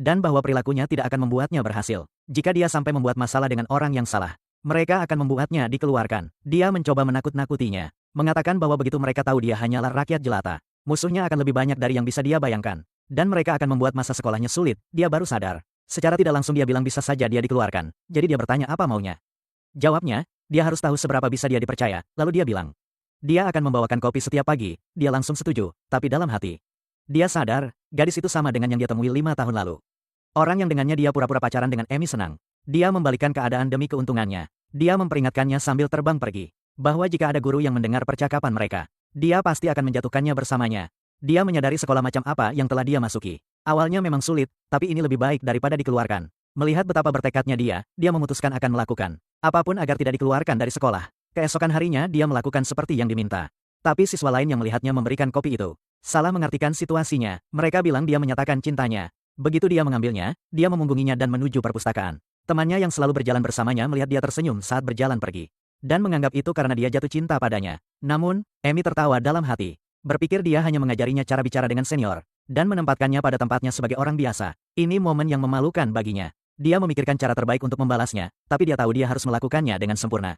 Dan bahwa perilakunya tidak akan membuatnya berhasil. Jika dia sampai membuat masalah dengan orang yang salah, mereka akan membuatnya dikeluarkan. Dia mencoba menakut-nakutinya. Mengatakan bahwa begitu mereka tahu dia hanyalah rakyat jelata, musuhnya akan lebih banyak dari yang bisa dia bayangkan. Dan mereka akan membuat masa sekolahnya sulit, dia baru sadar. Secara tidak langsung dia bilang bisa saja dia dikeluarkan. Jadi dia bertanya apa maunya. Jawabnya, dia harus tahu seberapa bisa dia dipercaya, lalu dia bilang. Dia akan membawakan kopi setiap pagi, dia langsung setuju, tapi dalam hati. Dia sadar, gadis itu sama dengan yang dia temui 5 tahun lalu. Orang yang dengannya dia pura-pura pacaran dengan Amy senang. Dia membalikkan keadaan demi keuntungannya. Dia memperingatkannya sambil terbang pergi. Bahwa jika ada guru yang mendengar percakapan mereka, dia pasti akan menjatuhkannya bersamanya. Dia menyadari sekolah macam apa yang telah dia masuki. Awalnya memang sulit, tapi ini lebih baik daripada dikeluarkan. Melihat betapa bertekadnya dia memutuskan akan melakukan apapun agar tidak dikeluarkan dari sekolah. Keesokan harinya dia melakukan seperti yang diminta. Tapi siswa lain yang melihatnya memberikan kopi itu salah mengartikan situasinya. Mereka bilang dia menyatakan cintanya. Begitu dia mengambilnya, dia memunggunginya dan menuju perpustakaan. Temannya yang selalu berjalan bersamanya melihat dia tersenyum saat berjalan pergi. Dan menganggap itu karena dia jatuh cinta padanya. Namun, Amy tertawa dalam hati. Berpikir dia hanya mengajarinya cara bicara dengan senior, dan menempatkannya pada tempatnya sebagai orang biasa. Ini momen yang memalukan baginya. Dia memikirkan cara terbaik untuk membalasnya, tapi dia tahu dia harus melakukannya dengan sempurna.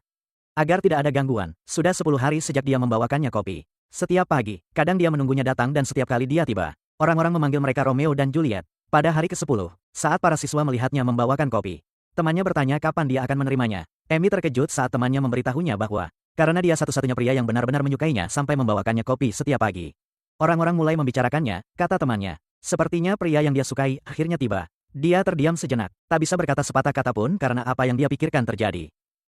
Agar tidak ada gangguan, sudah 10 hari sejak dia membawakannya kopi. Setiap pagi, kadang dia menunggunya datang dan setiap kali dia tiba, orang-orang memanggil mereka Romeo dan Juliet. Pada hari ke-10, saat para siswa melihatnya membawakan kopi, temannya bertanya kapan dia akan menerimanya. Amy terkejut saat temannya memberitahunya bahwa karena dia satu-satunya pria yang benar-benar menyukainya sampai membawakannya kopi setiap pagi. Orang-orang mulai membicarakannya, kata temannya. Sepertinya pria yang dia sukai akhirnya tiba. Dia terdiam sejenak, tak bisa berkata sepatah kata pun karena apa yang dia pikirkan terjadi.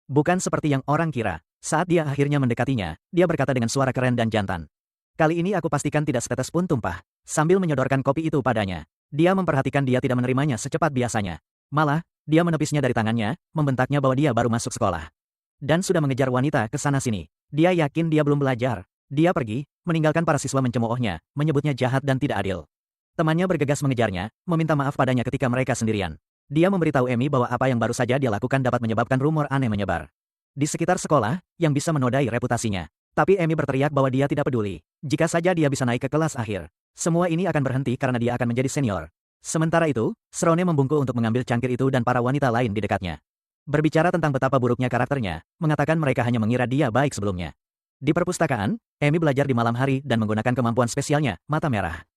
Bukan seperti yang orang kira. Saat dia akhirnya mendekatinya, dia berkata dengan suara keren dan jantan. Kali ini aku pastikan tidak setetes pun tumpah. Sambil menyodorkan kopi itu padanya. Dia memperhatikan dia tidak menerimanya secepat biasanya. Malah, dia menepisnya dari tangannya, membentaknya bahwa dia baru masuk sekolah. Dan sudah mengejar wanita ke sana-sini. Dia yakin dia belum belajar. Dia pergi, meninggalkan para siswa mencemoohnya, menyebutnya jahat dan tidak adil. Temannya bergegas mengejarnya, meminta maaf padanya ketika mereka sendirian. Dia memberitahu Amy bahwa apa yang baru saja dia lakukan dapat menyebabkan rumor aneh menyebar di sekitar sekolah, yang bisa menodai reputasinya. Tapi Emi berteriak bahwa dia tidak peduli. Jika saja dia bisa naik ke kelas akhir, semua ini akan berhenti karena dia akan menjadi senior. Sementara itu, Srone membungkuk untuk mengambil cangkir itu dan para wanita lain di dekatnya. Berbicara tentang betapa buruknya karakternya, mengatakan mereka hanya mengira dia baik sebelumnya. Di perpustakaan, Emi belajar di malam hari dan menggunakan kemampuan spesialnya, mata merah.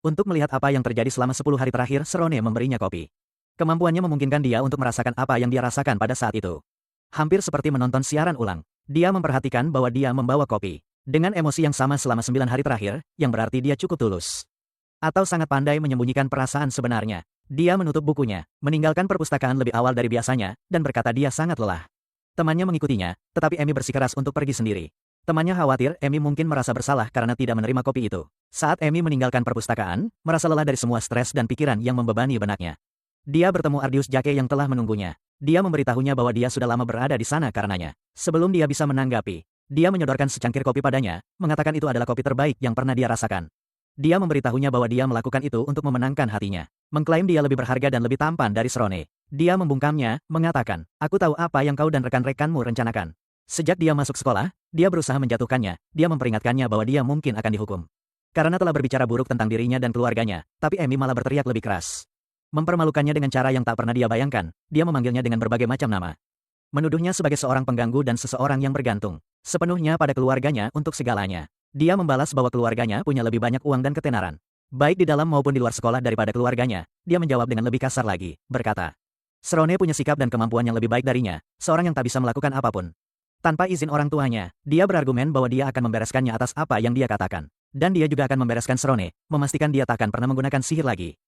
Untuk melihat apa yang terjadi selama 10 hari terakhir, Srone memberinya kopi. Kemampuannya memungkinkan dia untuk merasakan apa yang dia rasakan pada saat itu. Hampir seperti menonton siaran ulang. Dia memperhatikan bahwa dia membawa kopi. Dengan emosi yang sama selama 9 hari terakhir, yang berarti dia cukup tulus. Atau sangat pandai menyembunyikan perasaan sebenarnya. Dia menutup bukunya, meninggalkan perpustakaan lebih awal dari biasanya, dan berkata dia sangat lelah. Temannya mengikutinya, tetapi Emi bersikeras untuk pergi sendiri. Temannya khawatir Emi mungkin merasa bersalah karena tidak menerima kopi itu. Saat Emi meninggalkan perpustakaan, merasa lelah dari semua stres dan pikiran yang membebani benaknya. Dia bertemu Ardius Jake yang telah menunggunya. Dia memberitahunya bahwa dia sudah lama berada di sana karenanya. Sebelum dia bisa menanggapi, dia menyodorkan secangkir kopi padanya, mengatakan itu adalah kopi terbaik yang pernah dia rasakan. Dia memberitahunya bahwa dia melakukan itu untuk memenangkan hatinya. Mengklaim dia lebih berharga dan lebih tampan dari Srone. Dia membungkamnya, mengatakan, aku tahu apa yang kau dan rekan-rekanmu rencanakan. Sejak dia masuk sekolah, dia berusaha menjatuhkannya, dia memperingatkannya bahwa dia mungkin akan dihukum. Karena telah berbicara buruk tentang dirinya dan keluarganya, tapi Emi malah berteriak lebih keras. Mempermalukannya dengan cara yang tak pernah dia bayangkan, dia memanggilnya dengan berbagai macam nama. Menuduhnya sebagai seorang pengganggu dan seseorang yang bergantung sepenuhnya pada keluarganya untuk segalanya. Dia membalas bahwa keluarganya punya lebih banyak uang dan ketenaran. Baik di dalam maupun di luar sekolah daripada keluarganya, dia menjawab dengan lebih kasar lagi, berkata. Srone punya sikap dan kemampuan yang lebih baik darinya, seorang yang tak bisa melakukan apapun. Tanpa izin orang tuanya, dia berargumen bahwa dia akan membereskannya atas apa yang dia katakan. Dan dia juga akan membereskan Srone, memastikan dia takkan pernah menggunakan sihir lagi.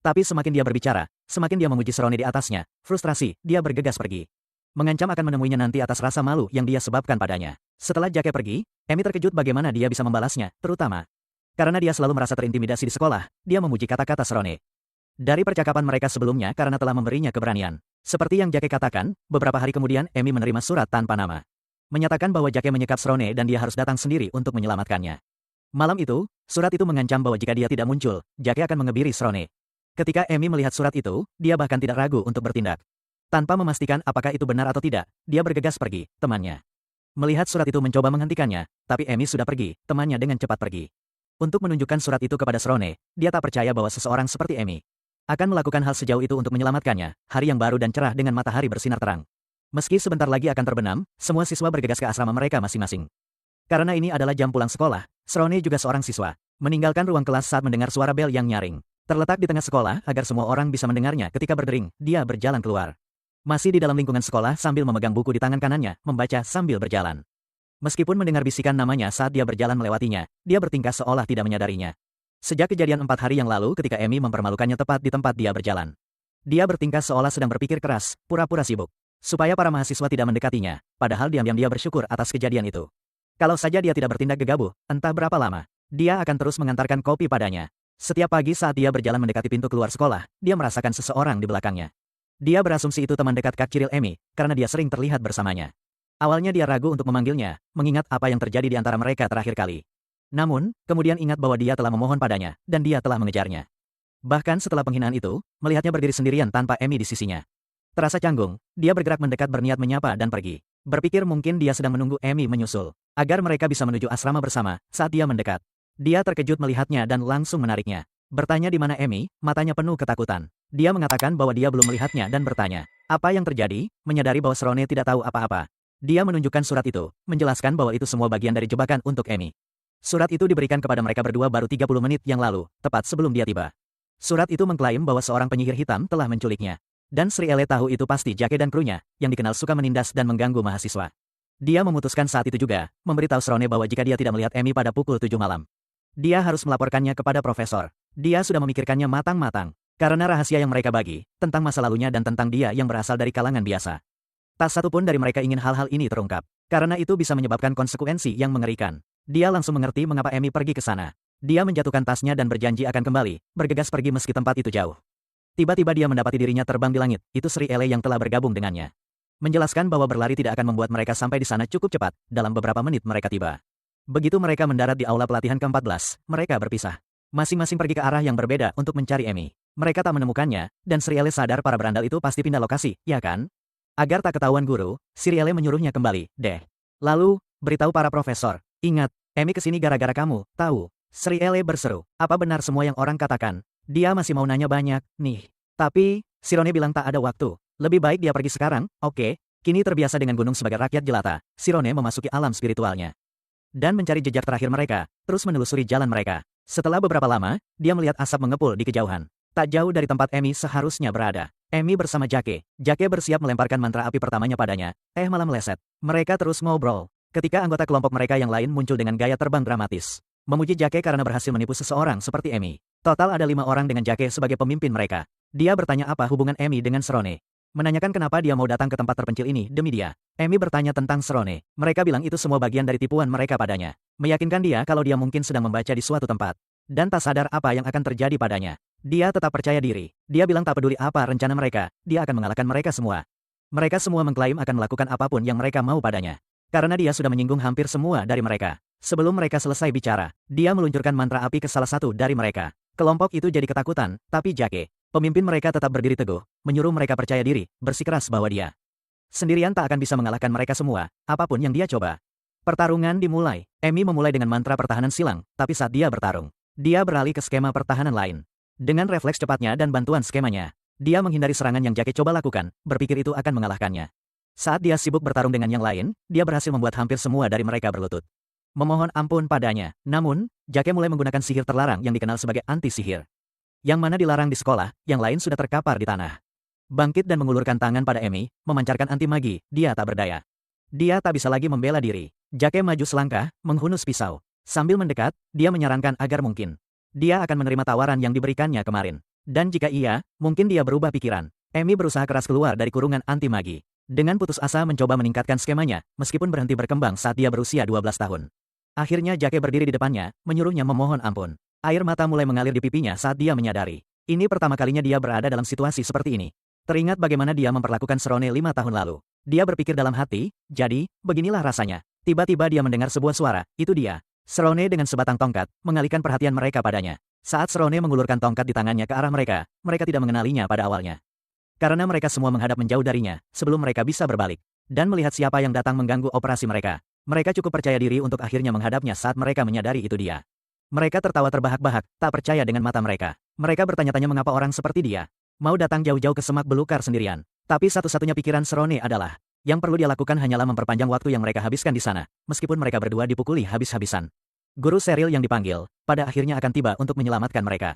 Tapi semakin dia berbicara, semakin dia memuji Srone di atasnya. Frustrasi, dia bergegas pergi. Mengancam akan menemuinya nanti atas rasa malu yang dia sebabkan padanya. Setelah Jake pergi, Emi terkejut bagaimana dia bisa membalasnya, terutama karena dia selalu merasa terintimidasi di sekolah. Dia memuji kata-kata Srone dari percakapan mereka sebelumnya karena telah memberinya keberanian. Seperti yang Jake katakan, beberapa hari kemudian Emi menerima surat tanpa nama. Menyatakan bahwa Jake menyekap Srone dan dia harus datang sendiri untuk menyelamatkannya. Malam itu, surat itu mengancam bahwa jika dia tidak muncul, Jake akan mengebiri Srone. Ketika Emi melihat surat itu, dia bahkan tidak ragu untuk bertindak. Tanpa memastikan apakah itu benar atau tidak, dia bergegas pergi, temannya. Melihat surat itu mencoba menghentikannya, tapi Emi sudah pergi, temannya dengan cepat pergi. Untuk menunjukkan surat itu kepada Srone, dia tak percaya bahwa seseorang seperti Emi akan melakukan hal sejauh itu untuk menyelamatkannya, hari yang baru dan cerah dengan matahari bersinar terang. Meski sebentar lagi akan terbenam, semua siswa bergegas ke asrama mereka masing-masing. Karena ini adalah jam pulang sekolah, Srone juga seorang siswa, meninggalkan ruang kelas saat mendengar suara bel yang nyaring. Terletak di tengah sekolah agar semua orang bisa mendengarnya ketika berdering, dia berjalan keluar. Masih di dalam lingkungan sekolah sambil memegang buku di tangan kanannya, membaca sambil berjalan. Meskipun mendengar bisikan namanya saat dia berjalan melewatinya, dia bertingkah seolah tidak menyadarinya. Sejak kejadian 4 hari yang lalu ketika Emi mempermalukannya tepat di tempat dia berjalan. Dia bertingkah seolah sedang berpikir keras, pura-pura sibuk. Supaya para mahasiswa tidak mendekatinya, padahal diam-diam dia bersyukur atas kejadian itu. Kalau saja dia tidak bertindak gegabah, entah berapa lama, dia akan terus mengantarkan kopi padanya. Setiap pagi saat dia berjalan mendekati pintu keluar sekolah, dia merasakan seseorang di belakangnya. Dia berasumsi itu teman dekat Kak Ciril Emi, karena dia sering terlihat bersamanya. Awalnya dia ragu untuk memanggilnya, mengingat apa yang terjadi di antara mereka terakhir kali. Namun, kemudian ingat bahwa dia telah memohon padanya, dan dia telah mengejarnya. Bahkan setelah penghinaan itu, melihatnya berdiri sendirian tanpa Emi di sisinya. Terasa canggung, dia bergerak mendekat berniat menyapa dan pergi. Berpikir mungkin dia sedang menunggu Emi menyusul, agar mereka bisa menuju asrama bersama saat dia mendekat. Dia terkejut melihatnya dan langsung menariknya. Bertanya di mana Emi, matanya penuh ketakutan. Dia mengatakan bahwa dia belum melihatnya dan bertanya, apa yang terjadi, menyadari bahwa Srone tidak tahu apa-apa. Dia menunjukkan surat itu, menjelaskan bahwa itu semua bagian dari jebakan untuk Emi. Surat itu diberikan kepada mereka berdua baru 30 menit yang lalu, tepat sebelum dia tiba. Surat itu mengklaim bahwa seorang penyihir hitam telah menculiknya. Dan Sri Ele tahu itu pasti Jake dan krunya, yang dikenal suka menindas dan mengganggu mahasiswa. Dia memutuskan saat itu juga, memberitahu Srone bahwa jika dia tidak melihat Emi pada pukul 7 malam, dia harus melaporkannya kepada profesor. Dia sudah memikirkannya matang-matang. Karena rahasia yang mereka bagi, tentang masa lalunya dan tentang dia yang berasal dari kalangan biasa. Tak satu pun dari mereka ingin hal-hal ini terungkap. Karena itu bisa menyebabkan konsekuensi yang mengerikan. Dia langsung mengerti mengapa Emi pergi ke sana. Dia menjatuhkan tasnya dan berjanji akan kembali, bergegas pergi meski tempat itu jauh. Tiba-tiba dia mendapati dirinya terbang di langit, itu Sri Ele yang telah bergabung dengannya. Menjelaskan bahwa berlari tidak akan membuat mereka sampai di sana cukup cepat, dalam beberapa menit mereka tiba. Begitu mereka mendarat di aula pelatihan ke-14, mereka berpisah. Masing-masing pergi ke arah yang berbeda untuk mencari Emi. Mereka tak menemukannya, dan Sri Ele sadar para berandal itu pasti pindah lokasi, ya kan? Agar tak ketahuan guru, Sri Ele menyuruhnya kembali, deh. Lalu, beritahu para profesor, Ingat, Emi kesini gara-gara kamu, tahu? Sri Ele berseru. Apa benar semua yang orang katakan? Dia masih mau nanya banyak, nih. Tapi, Shirone bilang tak ada waktu. Lebih baik dia pergi sekarang, oke? Kini terbiasa dengan gunung sebagai rakyat jelata, Shirone memasuki alam spiritualnya. Dan mencari jejak terakhir mereka, terus menelusuri jalan mereka. Setelah beberapa lama, dia melihat asap mengepul di kejauhan. Tak jauh dari tempat Emi seharusnya berada. Emi bersama Jake. Jake bersiap melemparkan mantra api pertamanya padanya, malah meleset. Mereka terus ngobrol. Ketika anggota kelompok mereka yang lain muncul dengan gaya terbang dramatis. Memuji Jake karena berhasil menipu seseorang seperti Emi. Total ada 5 orang dengan Jake sebagai pemimpin mereka. Dia bertanya apa hubungan Emi dengan Shirone. Menanyakan kenapa dia mau datang ke tempat terpencil ini demi dia. Emi bertanya tentang Shirone. Mereka bilang itu semua bagian dari tipuan mereka padanya. Meyakinkan dia kalau dia mungkin sedang membaca di suatu tempat. Dan tak sadar apa yang akan terjadi padanya. Dia tetap percaya diri. Dia bilang tak peduli apa rencana mereka, dia akan mengalahkan mereka semua. Mereka semua mengklaim akan melakukan apapun yang mereka mau padanya. Karena dia sudah menyinggung hampir semua dari mereka. Sebelum mereka selesai bicara, dia meluncurkan mantra api ke salah satu dari mereka. Kelompok itu jadi ketakutan, tapi Jake, pemimpin mereka tetap berdiri teguh, menyuruh mereka percaya diri, bersikeras bahwa dia sendirian tak akan bisa mengalahkan mereka semua, apapun yang dia coba. Pertarungan dimulai. Emi memulai dengan mantra pertahanan silang, tapi saat dia bertarung, dia beralih ke skema pertahanan lain. Dengan refleks cepatnya dan bantuan skemanya, dia menghindari serangan yang Jake coba lakukan, berpikir itu akan mengalahkannya. Saat dia sibuk bertarung dengan yang lain, dia berhasil membuat hampir semua dari mereka berlutut. Memohon ampun padanya. Namun, Jake mulai menggunakan sihir terlarang yang dikenal sebagai anti-sihir. Yang mana dilarang di sekolah, yang lain sudah terkapar di tanah. Bangkit dan mengulurkan tangan pada Emi, memancarkan anti-magi, dia tak berdaya. Dia tak bisa lagi membela diri. Jake maju selangkah, menghunus pisau. Sambil mendekat, dia menyarankan agar mungkin dia akan menerima tawaran yang diberikannya kemarin. Dan jika iya, mungkin dia berubah pikiran. Emi berusaha keras keluar dari kurungan anti-magi. Dengan putus asa mencoba meningkatkan skemanya, meskipun berhenti berkembang saat dia berusia 12 tahun. Akhirnya Jake berdiri di depannya, menyuruhnya memohon ampun. Air mata mulai mengalir di pipinya saat dia menyadari. Ini pertama kalinya dia berada dalam situasi seperti ini. Teringat bagaimana dia memperlakukan Shirone 5 tahun lalu. Dia berpikir dalam hati, jadi, beginilah rasanya. Tiba-tiba dia mendengar sebuah suara, itu dia. Shirone dengan sebatang tongkat, mengalihkan perhatian mereka padanya. Saat Shirone mengulurkan tongkat di tangannya ke arah mereka, mereka tidak mengenalinya pada awalnya. Karena mereka semua menghadap menjauh darinya, sebelum mereka bisa berbalik. Dan melihat siapa yang datang mengganggu operasi mereka. Mereka cukup percaya diri untuk akhirnya menghadapnya saat mereka menyadari itu dia. Mereka tertawa terbahak-bahak, tak percaya dengan mata mereka. Mereka bertanya-tanya mengapa orang seperti dia mau datang jauh-jauh ke semak belukar sendirian. Tapi satu-satunya pikiran Shirone adalah, yang perlu dia lakukan hanyalah memperpanjang waktu yang mereka habiskan di sana, meskipun mereka berdua dipukuli habis-habisan. Guru Seril yang dipanggil, pada akhirnya akan tiba untuk menyelamatkan mereka.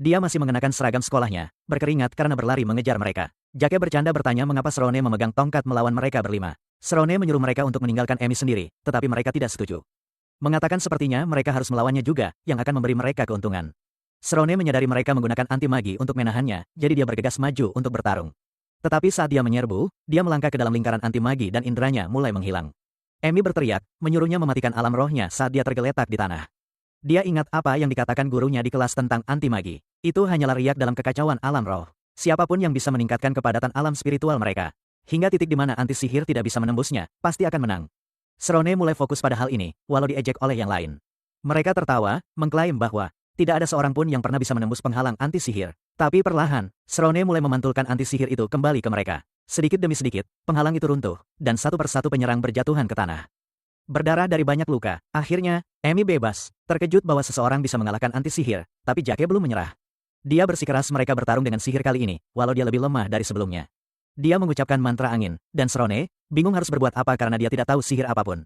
Dia masih mengenakan seragam sekolahnya, berkeringat karena berlari mengejar mereka. Jake bercanda bertanya mengapa Shirone memegang tongkat melawan mereka berlima. Shirone menyuruh mereka untuk meninggalkan Emi sendiri, tetapi mereka tidak setuju. Mengatakan sepertinya mereka harus melawannya juga, yang akan memberi mereka keuntungan. Shirone menyadari mereka menggunakan anti-magi untuk menahannya, jadi dia bergegas maju untuk bertarung. Tetapi saat dia menyerbu, dia melangkah ke dalam lingkaran anti-magi dan inderanya mulai menghilang. Emi berteriak, menyuruhnya mematikan alam rohnya saat dia tergeletak di tanah. Dia ingat apa yang dikatakan gurunya di kelas tentang anti-magi. Itu hanyalah riak dalam kekacauan alam roh. Siapapun yang bisa meningkatkan kepadatan alam spiritual mereka, hingga titik di mana anti-sihir tidak bisa menembusnya, pasti akan menang. Shirone mulai fokus pada hal ini, walau diejek oleh yang lain. Mereka tertawa, mengklaim bahwa tidak ada seorang pun yang pernah bisa menembus penghalang anti-sihir. Tapi perlahan, Shirone mulai memantulkan anti-sihir itu kembali ke mereka. Sedikit demi sedikit, penghalang itu runtuh, dan satu persatu penyerang berjatuhan ke tanah. Berdarah dari banyak luka. Akhirnya, Emi bebas, terkejut bahwa seseorang bisa mengalahkan anti-sihir, tapi Jake belum menyerah. Dia bersikeras mereka bertarung dengan sihir kali ini, walau dia lebih lemah dari sebelumnya. Dia mengucapkan mantra angin, dan Shirone bingung harus berbuat apa karena dia tidak tahu sihir apapun.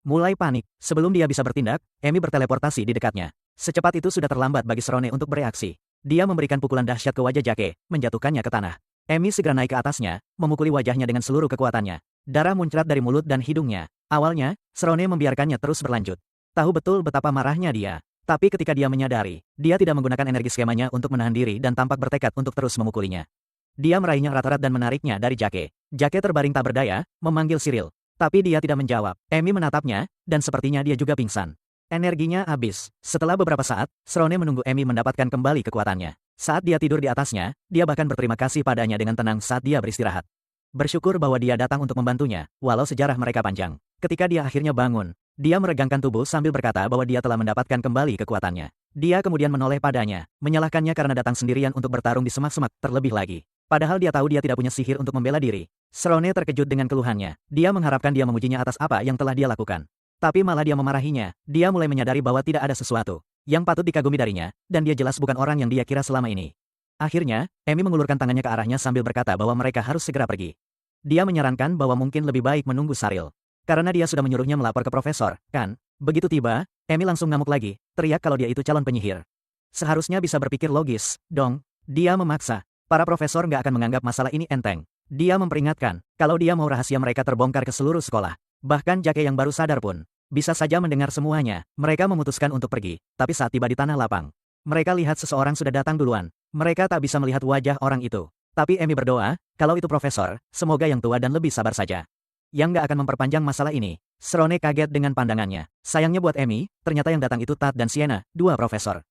Mulai panik, sebelum dia bisa bertindak, Emi berteleportasi di dekatnya. Secepat itu sudah terlambat bagi Shirone untuk bereaksi. Dia memberikan pukulan dahsyat ke wajah Jake, menjatuhkannya ke tanah. Emi segera naik ke atasnya, memukuli wajahnya dengan seluruh kekuatannya. Darah muncrat dari mulut dan hidungnya. Awalnya, Shirone membiarkannya terus berlanjut. Tahu betul betapa marahnya dia. Tapi ketika dia menyadari, dia tidak menggunakan energi skemanya untuk menahan diri dan tampak bertekad untuk terus memukulinya. Dia meraihnya erat-erat dan menariknya dari Jake. Jake terbaring tak berdaya, memanggil Cyril. Tapi dia tidak menjawab. Emi menatapnya, dan sepertinya dia juga pingsan. Energinya habis. Setelah beberapa saat, Shirone menunggu Emi mendapatkan kembali kekuatannya. Saat dia tidur di atasnya, dia bahkan berterima kasih padanya dengan tenang saat dia beristirahat. Bersyukur bahwa dia datang untuk membantunya, walau sejarah mereka panjang. Ketika dia akhirnya bangun, dia meregangkan tubuh sambil berkata bahwa dia telah mendapatkan kembali kekuatannya. Dia kemudian menoleh padanya, menyalahkannya karena datang sendirian untuk bertarung di semak-semak terlebih lagi. Padahal dia tahu dia tidak punya sihir untuk membela diri. Shirone terkejut dengan keluhannya. Dia mengharapkan dia memujinya atas apa yang telah dia lakukan. Tapi malah dia memarahinya. Dia mulai menyadari bahwa tidak ada sesuatu yang patut dikagumi darinya, dan dia jelas bukan orang yang dia kira selama ini. Akhirnya, Emi mengulurkan tangannya ke arahnya sambil berkata bahwa mereka harus segera pergi. Dia menyarankan bahwa mungkin lebih baik menunggu Saril. Karena dia sudah menyuruhnya melapor ke profesor, kan? Begitu tiba, Emi langsung ngamuk lagi, teriak kalau dia itu calon penyihir. Seharusnya bisa berpikir logis, dong. Dia memaksa. Para profesor nggak akan menganggap masalah ini enteng. Dia memperingatkan, kalau dia mau rahasia mereka terbongkar ke seluruh sekolah. Bahkan Jake yang baru sadar pun bisa saja mendengar semuanya. Mereka memutuskan untuk pergi, tapi saat tiba di tanah lapang, mereka lihat seseorang sudah datang duluan. Mereka tak bisa melihat wajah orang itu. Tapi Emi berdoa, kalau itu profesor, semoga yang tua dan lebih sabar saja. Yang nggak akan memperpanjang masalah ini. Srone kaget dengan pandangannya. Sayangnya buat Emi, ternyata yang datang itu Tat dan Sienna, dua profesor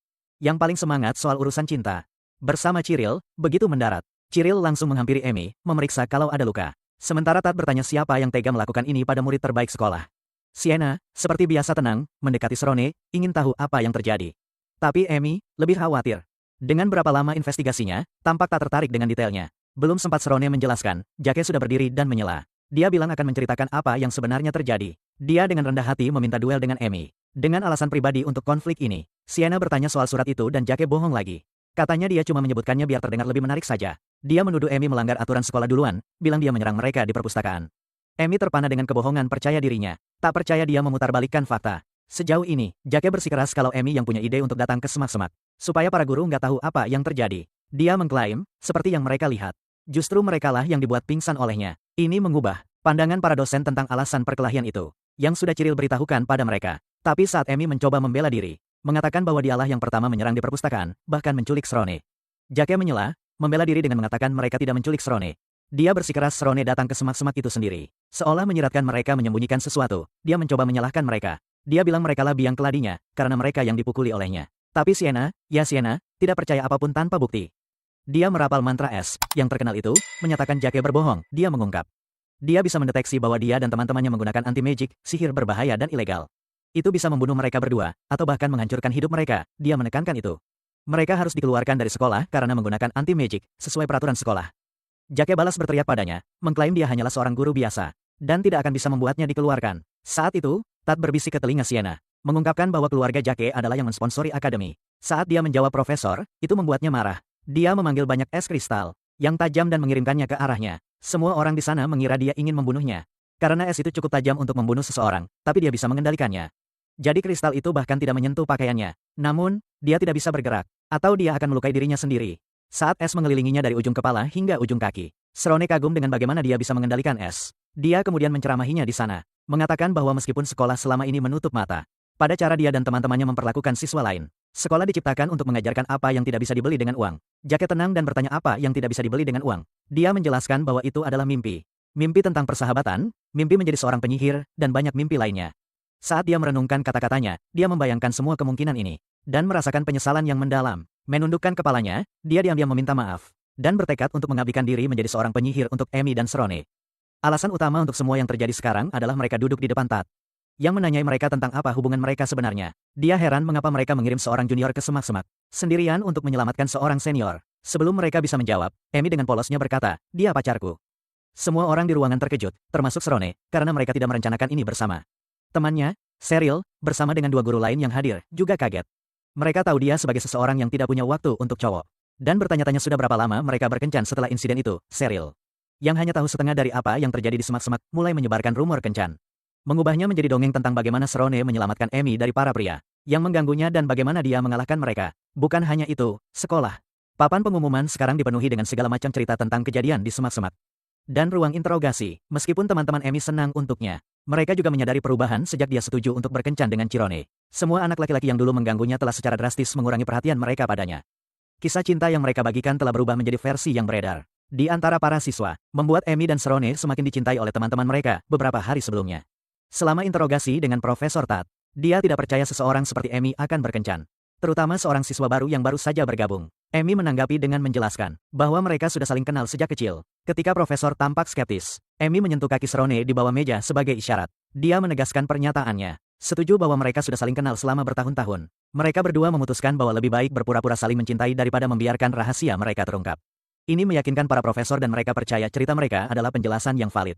yang paling semangat soal urusan cinta. Bersama Cyril, begitu mendarat, Cyril langsung menghampiri Emi, memeriksa kalau ada luka. Sementara Tat bertanya siapa yang tega melakukan ini pada murid terbaik sekolah. Sienna, seperti biasa tenang, mendekati Srone, ingin tahu apa yang terjadi. Tapi Emi, lebih khawatir. Dengan berapa lama investigasinya, tampak tak tertarik dengan detailnya. Belum sempat Srone menjelaskan, Jake sudah berdiri dan menyela. Dia bilang akan menceritakan apa yang sebenarnya terjadi. Dia dengan rendah hati meminta duel dengan Emi. Dengan alasan pribadi untuk konflik ini, Sienna bertanya soal surat itu dan Jake bohong lagi. Katanya dia cuma menyebutkannya biar terdengar lebih menarik saja. Dia menuduh Emi melanggar aturan sekolah duluan, bilang dia menyerang mereka di perpustakaan. Emi terpana dengan kebohongan percaya dirinya. Tak percaya dia memutarbalikkan fakta. Sejauh ini, Jake bersikeras kalau Emi yang punya ide untuk datang ke semak-semak. Supaya para guru nggak tahu apa yang terjadi. Dia mengklaim, seperti yang mereka lihat. Justru merekalah yang dibuat pingsan olehnya. Ini mengubah pandangan para dosen tentang alasan perkelahian itu. Yang sudah Cyril beritahukan pada mereka. Tapi saat Emi mencoba membela diri, mengatakan bahwa dialah yang pertama menyerang di perpustakaan, bahkan menculik Srone. Jake menyela, membela diri dengan mengatakan mereka tidak menculik Srone. Dia bersikeras Srone datang ke semak-semak itu sendiri. Seolah menyiratkan mereka menyembunyikan sesuatu, dia mencoba menyalahkan mereka. Dia bilang merekalah biang keladinya, karena mereka yang dipukuli olehnya. Tapi Sienna, ya Sienna, tidak percaya apapun tanpa bukti. Dia merapal mantra es, yang terkenal itu, menyatakan Jake berbohong, dia mengungkap. Dia bisa mendeteksi bahwa dia dan teman-temannya menggunakan anti-magic, sihir berbahaya dan ilegal. Itu bisa membunuh mereka berdua, atau bahkan menghancurkan hidup mereka, dia menekankan itu. Mereka harus dikeluarkan dari sekolah karena menggunakan anti-magic, sesuai peraturan sekolah. Jake balas berteriak padanya, mengklaim dia hanyalah seorang guru biasa, dan tidak akan bisa membuatnya dikeluarkan. Saat itu, Tat berbisik ke telinga Sienna, mengungkapkan bahwa keluarga Jake adalah yang mensponsori akademi. Saat dia menjawab profesor, itu membuatnya marah. Dia memanggil banyak es kristal yang tajam dan mengirimkannya ke arahnya. Semua orang di sana mengira dia ingin membunuhnya. Karena es itu cukup tajam untuk membunuh seseorang, tapi dia bisa mengendalikannya. Jadi kristal itu bahkan tidak menyentuh pakaiannya. Namun, dia tidak bisa bergerak, atau dia akan melukai dirinya sendiri. Saat es mengelilinginya dari ujung kepala hingga ujung kaki, Srone kagum dengan bagaimana dia bisa mengendalikan es. Dia kemudian menceramahinya di sana, mengatakan bahwa meskipun sekolah selama ini menutup mata pada cara dia dan teman-temannya memperlakukan siswa lain, sekolah diciptakan untuk mengajarkan apa yang tidak bisa dibeli dengan uang. Jake tenang dan bertanya apa yang tidak bisa dibeli dengan uang. Dia menjelaskan bahwa itu adalah mimpi. Mimpi tentang persahabatan, mimpi menjadi seorang penyihir, dan banyak mimpi lainnya. Saat dia merenungkan kata-katanya, dia membayangkan semua kemungkinan ini, dan merasakan penyesalan yang mendalam. Menundukkan kepalanya, dia diam-diam meminta maaf, dan bertekad untuk mengabdikan diri menjadi seorang penyihir untuk Emi dan Srone. Alasan utama untuk semua yang terjadi sekarang adalah mereka duduk di depan Tat, yang menanyai mereka tentang apa hubungan mereka sebenarnya. Dia heran mengapa mereka mengirim seorang junior ke semak-semak, sendirian untuk menyelamatkan seorang senior. Sebelum mereka bisa menjawab, Emi dengan polosnya berkata, dia pacarku. Semua orang di ruangan terkejut, termasuk Srone, karena mereka tidak merencanakan ini bersama. Temannya, Cheryl, bersama dengan dua guru lain yang hadir, juga kaget. Mereka tahu dia sebagai seseorang yang tidak punya waktu untuk cowok. Dan bertanya-tanya sudah berapa lama mereka berkencan setelah insiden itu, Cheryl, yang hanya tahu setengah dari apa yang terjadi di semak-semak, mulai menyebarkan rumor kencan. Mengubahnya menjadi dongeng tentang bagaimana Srone menyelamatkan Emi dari para pria yang mengganggunya dan bagaimana dia mengalahkan mereka. Bukan hanya itu, sekolah. Papan pengumuman sekarang dipenuhi dengan segala macam cerita tentang kejadian di semak-semak. Dan ruang interogasi, meskipun teman-teman Emi senang untuknya, mereka juga menyadari perubahan sejak dia setuju untuk berkencan dengan Chirone. Semua anak laki-laki yang dulu mengganggunya telah secara drastis mengurangi perhatian mereka padanya. Kisah cinta yang mereka bagikan telah berubah menjadi versi yang beredar di antara para siswa, membuat Emi dan Srone semakin dicintai oleh teman-teman mereka beberapa hari sebelumnya. Selama interogasi dengan Profesor Tat, dia tidak percaya seseorang seperti Emi akan berkencan. Terutama seorang siswa baru yang baru saja bergabung. Emi menanggapi dengan menjelaskan bahwa mereka sudah saling kenal sejak kecil. Ketika Profesor tampak skeptis, Emi menyentuh kaki Srone di bawah meja sebagai isyarat. Dia menegaskan pernyataannya. Setuju bahwa mereka sudah saling kenal selama bertahun-tahun. Mereka berdua memutuskan bahwa lebih baik berpura-pura saling mencintai daripada membiarkan rahasia mereka terungkap. Ini meyakinkan para profesor dan mereka percaya cerita mereka adalah penjelasan yang valid.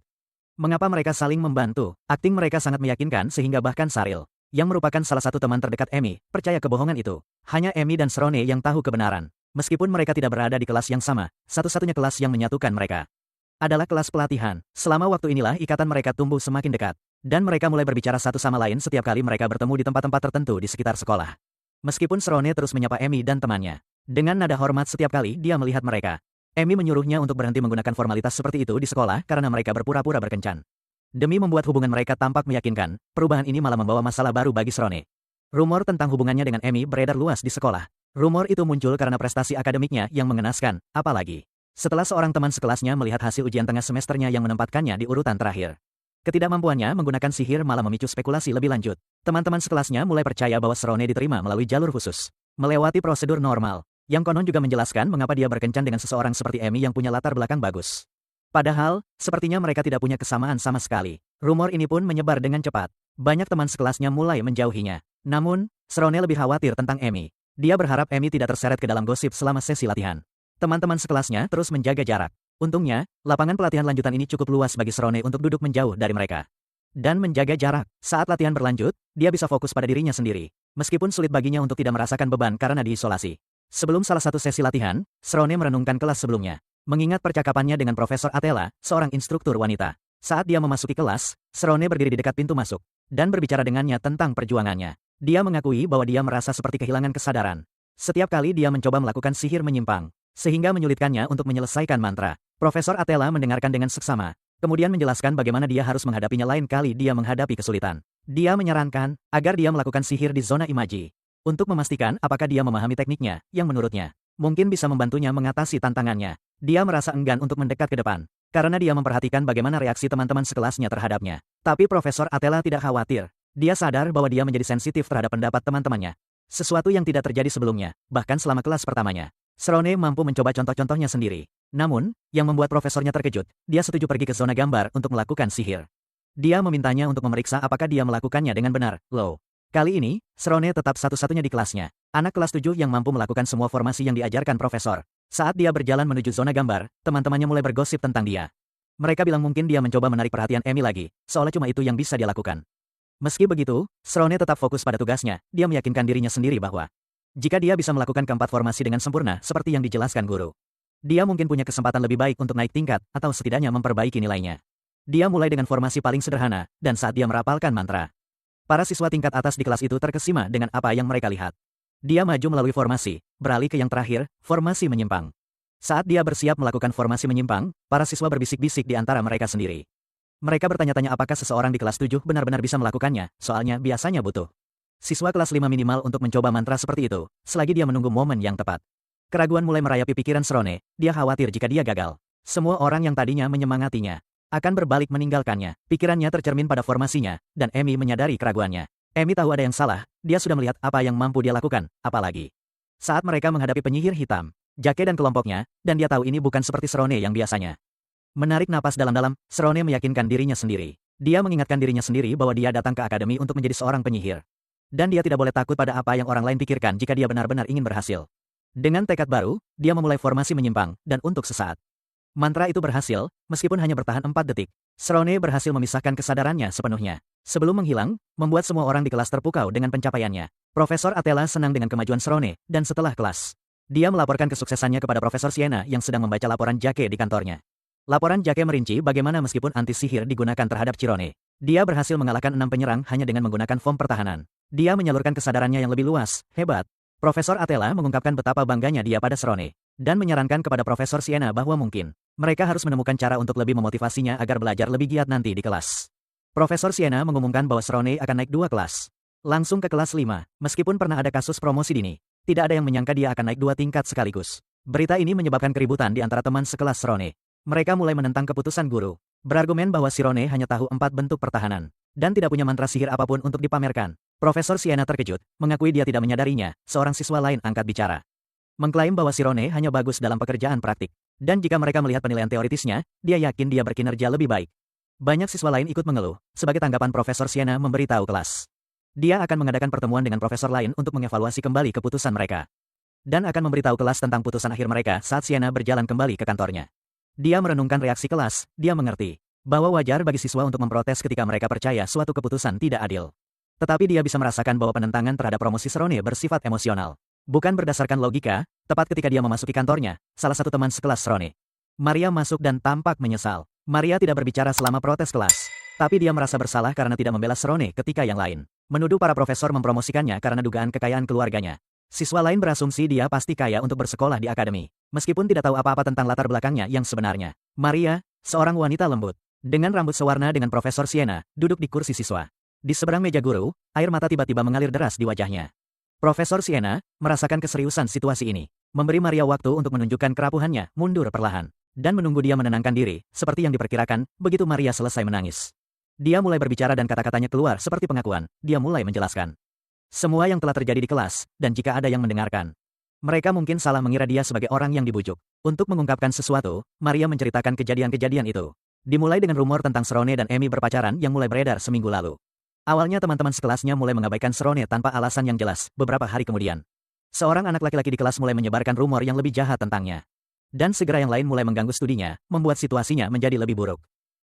Mengapa mereka saling membantu? Akting mereka sangat meyakinkan sehingga bahkan Saril, yang merupakan salah satu teman terdekat Emi, percaya kebohongan itu. Hanya Emi dan Srone yang tahu kebenaran. Meskipun mereka tidak berada di kelas yang sama, satu-satunya kelas yang menyatukan mereka adalah kelas pelatihan. Selama waktu inilah ikatan mereka tumbuh semakin dekat. Dan mereka mulai berbicara satu sama lain setiap kali mereka bertemu di tempat-tempat tertentu di sekitar sekolah. Meskipun Srone terus menyapa Emi dan temannya, dengan nada hormat setiap kali dia melihat mereka. Emi menyuruhnya untuk berhenti menggunakan formalitas seperti itu di sekolah karena mereka berpura-pura berkencan. Demi membuat hubungan mereka tampak meyakinkan, perubahan ini malah membawa masalah baru bagi Srone. Rumor tentang hubungannya dengan Emi beredar luas di sekolah. Rumor itu muncul karena prestasi akademiknya yang mengenaskan, apalagi setelah seorang teman sekelasnya melihat hasil ujian tengah semesternya yang menempatkannya di urutan terakhir. Ketidakmampuannya menggunakan sihir malah memicu spekulasi lebih lanjut. Teman-teman sekelasnya mulai percaya bahwa Srone diterima melalui jalur khusus, melewati prosedur normal, yang konon juga menjelaskan mengapa dia berkencan dengan seseorang seperti Emi yang punya latar belakang bagus. Padahal, sepertinya mereka tidak punya kesamaan sama sekali. Rumor ini pun menyebar dengan cepat. Banyak teman sekelasnya mulai menjauhinya. Namun, Srone lebih khawatir tentang Emi. Dia berharap Emi tidak terseret ke dalam gosip selama sesi latihan. Teman-teman sekelasnya terus menjaga jarak. Untungnya, lapangan pelatihan lanjutan ini cukup luas bagi Srone untuk duduk menjauh dari mereka. Dan menjaga jarak. Saat latihan berlanjut, dia bisa fokus pada dirinya sendiri. Meskipun sulit baginya untuk tidak merasakan beban karena diisolasi. Sebelum salah satu sesi latihan, Srone merenungkan kelas sebelumnya. Mengingat percakapannya dengan Profesor Atela, seorang instruktur wanita. Saat dia memasuki kelas, Srone berdiri di dekat pintu masuk. Dan berbicara dengannya tentang perjuangannya. Dia mengakui bahwa dia merasa seperti kehilangan kesadaran. Setiap kali dia mencoba melakukan sihir menyimpang, sehingga menyulitkannya untuk menyelesaikan mantra. Profesor Atela mendengarkan dengan seksama, kemudian menjelaskan bagaimana dia harus menghadapinya lain kali dia menghadapi kesulitan. Dia menyarankan agar dia melakukan sihir di zona imaji, untuk memastikan apakah dia memahami tekniknya, yang menurutnya mungkin bisa membantunya mengatasi tantangannya. Dia merasa enggan untuk mendekat ke depan, karena dia memperhatikan bagaimana reaksi teman-teman sekelasnya terhadapnya. Tapi Profesor Atela tidak khawatir. Dia sadar bahwa dia menjadi sensitif terhadap pendapat teman-temannya. Sesuatu yang tidak terjadi sebelumnya, bahkan selama kelas pertamanya. Srone mampu mencoba contoh-contohnya sendiri. Namun, yang membuat profesornya terkejut, dia setuju pergi ke zona gambar untuk melakukan sihir. Dia memintanya untuk memeriksa apakah dia melakukannya dengan benar. Loh. Kali ini, Srone tetap satu-satunya di kelasnya. Anak kelas 7 yang mampu melakukan semua formasi yang diajarkan profesor. Saat dia berjalan menuju zona gambar, teman-temannya mulai bergosip tentang dia. Mereka bilang mungkin dia mencoba menarik perhatian Emi lagi, seolah cuma itu yang bisa dia lakukan. Meski begitu, Srone tetap fokus pada tugasnya. Dia meyakinkan dirinya sendiri bahwa jika dia bisa melakukan keempat formasi dengan sempurna seperti yang dijelaskan guru, dia mungkin punya kesempatan lebih baik untuk naik tingkat atau setidaknya memperbaiki nilainya. Dia mulai dengan formasi paling sederhana, dan saat dia merapalkan mantra, para siswa tingkat atas di kelas itu terkesima dengan apa yang mereka lihat. Dia maju melalui formasi, beralih ke yang terakhir, formasi menyimpang. Saat dia bersiap melakukan formasi menyimpang, para siswa berbisik-bisik di antara mereka sendiri. Mereka bertanya-tanya apakah seseorang di kelas 7 benar-benar bisa melakukannya, soalnya biasanya butuh siswa kelas 5 minimal untuk mencoba mantra seperti itu, selagi dia menunggu momen yang tepat. Keraguan mulai merayapi pikiran Srone, dia khawatir jika dia gagal. Semua orang yang tadinya menyemangatinya akan berbalik meninggalkannya. Pikirannya tercermin pada formasinya, dan Emi menyadari keraguannya. Emi tahu ada yang salah, dia sudah melihat apa yang mampu dia lakukan, apalagi saat mereka menghadapi penyihir hitam, Jake dan kelompoknya, dan dia tahu ini bukan seperti Srone yang biasanya. Menarik napas dalam-dalam, Srone meyakinkan dirinya sendiri. Dia mengingatkan dirinya sendiri bahwa dia datang ke akademi untuk menjadi seorang penyihir. Dan dia tidak boleh takut pada apa yang orang lain pikirkan jika dia benar-benar ingin berhasil. Dengan tekad baru, dia memulai formasi menyimpang, dan untuk sesaat mantra itu berhasil, meskipun hanya bertahan 4 detik. Srone berhasil memisahkan kesadarannya sepenuhnya. Sebelum menghilang, membuat semua orang di kelas terpukau dengan pencapaiannya. Profesor Atela senang dengan kemajuan Srone, dan setelah kelas, dia melaporkan kesuksesannya kepada Profesor Sienna yang sedang membaca laporan Jake di kantornya. Laporan Jake merinci bagaimana meskipun anti-sihir digunakan terhadap Chirone, dia berhasil mengalahkan 6 penyerang hanya dengan menggunakan form pertahanan. Dia menyalurkan kesadarannya yang lebih luas, hebat. Profesor Atela mengungkapkan betapa bangganya dia pada Srone, dan menyarankan kepada Profesor Sienna bahwa mungkin mereka harus menemukan cara untuk lebih memotivasinya agar belajar lebih giat nanti di kelas. Profesor Sienna mengumumkan bahwa Srone akan naik 2 kelas. Langsung ke kelas 5, meskipun pernah ada kasus promosi dini, tidak ada yang menyangka dia akan naik 2 tingkat sekaligus. Berita ini menyebabkan keributan di antara teman sekelas Srone. Mereka mulai menentang keputusan guru, berargumen bahwa Srone hanya tahu 4 bentuk pertahanan, dan tidak punya mantra sihir apapun untuk dipamerkan. Profesor Sienna terkejut, mengakui dia tidak menyadarinya, seorang siswa lain angkat bicara. Mengklaim bahwa Srone hanya bagus dalam pekerjaan praktik. Dan jika mereka melihat penilaian teoritisnya, dia yakin dia berkinerja lebih baik. Banyak siswa lain ikut mengeluh. Sebagai tanggapan Profesor Sienna memberitahu kelas, dia akan mengadakan pertemuan dengan profesor lain untuk mengevaluasi kembali keputusan mereka. Dan akan memberitahu kelas tentang putusan akhir mereka saat Sienna berjalan kembali ke kantornya. Dia merenungkan reaksi kelas, dia mengerti. bahwa wajar bagi siswa untuk memprotes ketika mereka percaya suatu keputusan tidak adil. Tetapi dia bisa merasakan bahwa penentangan terhadap promosi Serone bersifat emosional. Bukan berdasarkan logika, tepat ketika dia memasuki kantornya, salah satu teman sekelas Serone, Maria masuk dan tampak menyesal. Maria tidak berbicara selama protes kelas. Tapi dia merasa bersalah karena tidak membela Serone ketika yang lain menuduh para profesor mempromosikannya karena dugaan kekayaan keluarganya. Siswa lain berasumsi dia pasti kaya untuk bersekolah di akademi, meskipun tidak tahu apa-apa tentang latar belakangnya yang sebenarnya. Maria, seorang wanita lembut, dengan rambut sewarna dengan Profesor Sienna, duduk di kursi siswa. Di seberang meja guru, air mata tiba-tiba mengalir deras di wajahnya. Profesor Sienna merasakan keseriusan situasi ini, memberi Maria waktu untuk menunjukkan kerapuhannya, mundur perlahan, dan menunggu dia menenangkan diri, seperti yang diperkirakan, begitu Maria selesai menangis. Dia mulai berbicara dan kata-katanya keluar seperti pengakuan. Dia mulai menjelaskan semua yang telah terjadi di kelas, dan jika ada yang mendengarkan, mereka mungkin salah mengira dia sebagai orang yang dibujuk. Untuk mengungkapkan sesuatu, Maria menceritakan kejadian-kejadian itu. Dimulai dengan rumor tentang Serone dan Amy berpacaran yang mulai beredar seminggu lalu. Awalnya teman-teman sekelasnya mulai mengabaikan Serone tanpa alasan yang jelas. Beberapa hari kemudian, seorang anak laki-laki di kelas mulai menyebarkan rumor yang lebih jahat tentangnya. Dan segera yang lain mulai mengganggu studinya, membuat situasinya menjadi lebih buruk.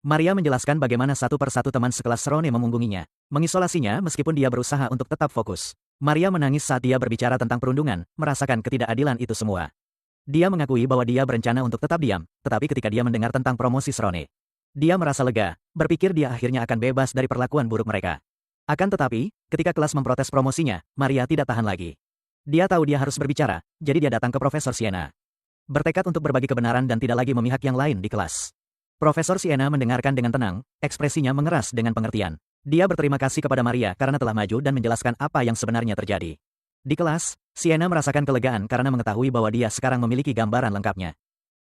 Maria menjelaskan bagaimana satu persatu teman sekelas Serone memunggunginya, mengisolasinya meskipun dia berusaha untuk tetap fokus. Maria menangis saat dia berbicara tentang perundungan, merasakan ketidakadilan itu semua. Dia mengakui bahwa dia berencana untuk tetap diam, tetapi ketika dia mendengar tentang promosi Serone, dia merasa lega, berpikir dia akhirnya akan bebas dari perlakuan buruk mereka. Akan tetapi, ketika kelas memprotes promosinya, Maria tidak tahan lagi. Dia tahu dia harus berbicara, jadi dia datang ke Profesor Sienna, bertekad untuk berbagi kebenaran dan tidak lagi memihak yang lain di kelas. Profesor Sienna mendengarkan dengan tenang, ekspresinya mengeras dengan pengertian. Dia berterima kasih kepada Maria karena telah maju dan menjelaskan apa yang sebenarnya terjadi. Di kelas, Sienna merasakan kelegaan karena mengetahui bahwa dia sekarang memiliki gambaran lengkapnya.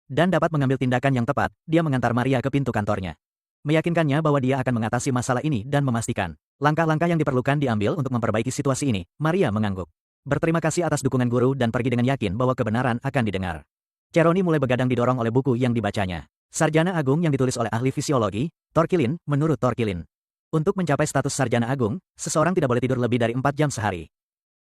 Dan dapat mengambil tindakan yang tepat, dia mengantar Maria ke pintu kantornya. Meyakinkannya bahwa dia akan mengatasi masalah ini dan memastikan langkah-langkah yang diperlukan diambil untuk memperbaiki situasi ini. Maria mengangguk, berterima kasih atas dukungan guru dan pergi dengan yakin bahwa kebenaran akan didengar. Ceroni mulai begadang didorong oleh buku yang dibacanya. Sarjana Agung yang ditulis oleh ahli fisiologi, Torkilin, menurut Torkilin. Untuk mencapai status Sarjana Agung, seseorang tidak boleh tidur lebih dari 4 jam sehari.